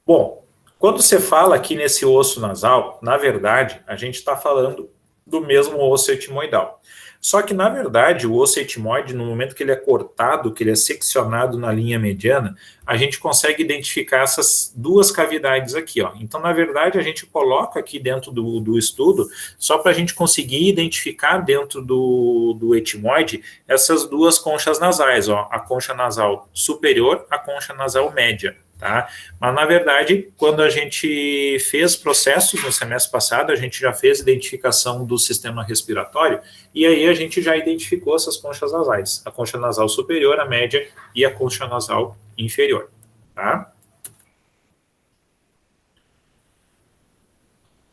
Bom, quando você fala aqui nesse osso nasal, na verdade, a gente está falando do mesmo osso etimoidal. Só que, na verdade, o osso etimoide, no momento que ele é cortado, que ele é seccionado na linha mediana, a gente consegue identificar essas duas cavidades aqui, ó. Então, na verdade, a gente coloca aqui dentro do estudo, só para a gente conseguir identificar dentro do etimoide essas duas conchas nasais, ó. A concha nasal superior, a concha nasal média. Tá? Mas, na verdade, quando a gente fez processos no semestre passado, a gente já fez identificação do sistema respiratório, e aí a gente já identificou essas conchas nasais, a concha nasal superior, a média e a concha nasal inferior. Tá?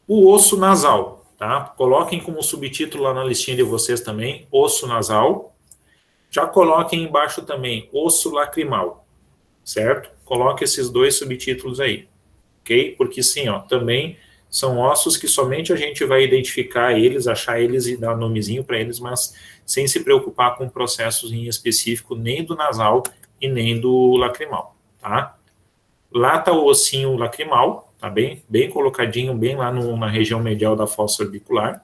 O osso nasal, tá? Coloquem como subtítulo lá na listinha de vocês também, osso nasal. Já coloquem embaixo também, osso lacrimal, certo? Coloque esses dois subtítulos aí, ok? Porque sim, ó, também são ossos que somente a gente vai identificar eles, achar eles e dar nomezinho para eles, mas sem se preocupar com processos em específico, nem do nasal e nem do lacrimal, tá? Lá está o ossinho lacrimal, tá bem colocadinho, bem lá na região medial da fossa orbicular.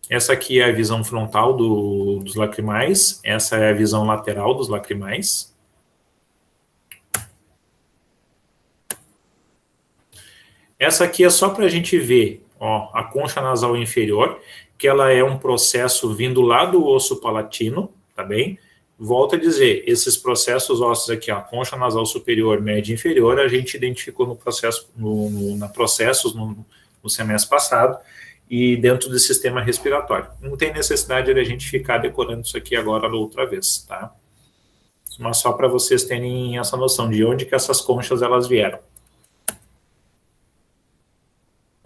Essa aqui é a visão frontal dos lacrimais, essa é a visão lateral dos lacrimais. Essa aqui é só para a gente ver, ó, a concha nasal inferior, que ela é um processo vindo lá do osso palatino, tá bem? Volto a dizer, esses processos ósseos aqui, ó, concha nasal superior, média e inferior, a gente identificou no processo, no semestre passado, e dentro do sistema respiratório. Não tem necessidade de a gente ficar decorando isso aqui agora outra vez, tá? Mas só para vocês terem essa noção de onde que essas conchas elas vieram.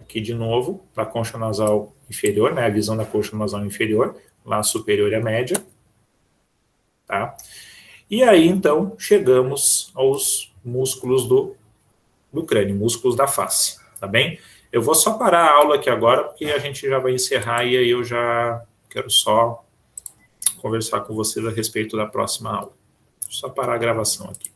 Aqui de novo, da concha nasal inferior, né, a visão da concha nasal inferior, lá superior e a média, tá? E aí, então, chegamos aos músculos do crânio, músculos da face, tá bem? Eu vou só parar a aula aqui agora, porque a gente já vai encerrar e aí eu já quero só conversar com vocês a respeito da próxima aula. Deixa eu só parar a gravação aqui.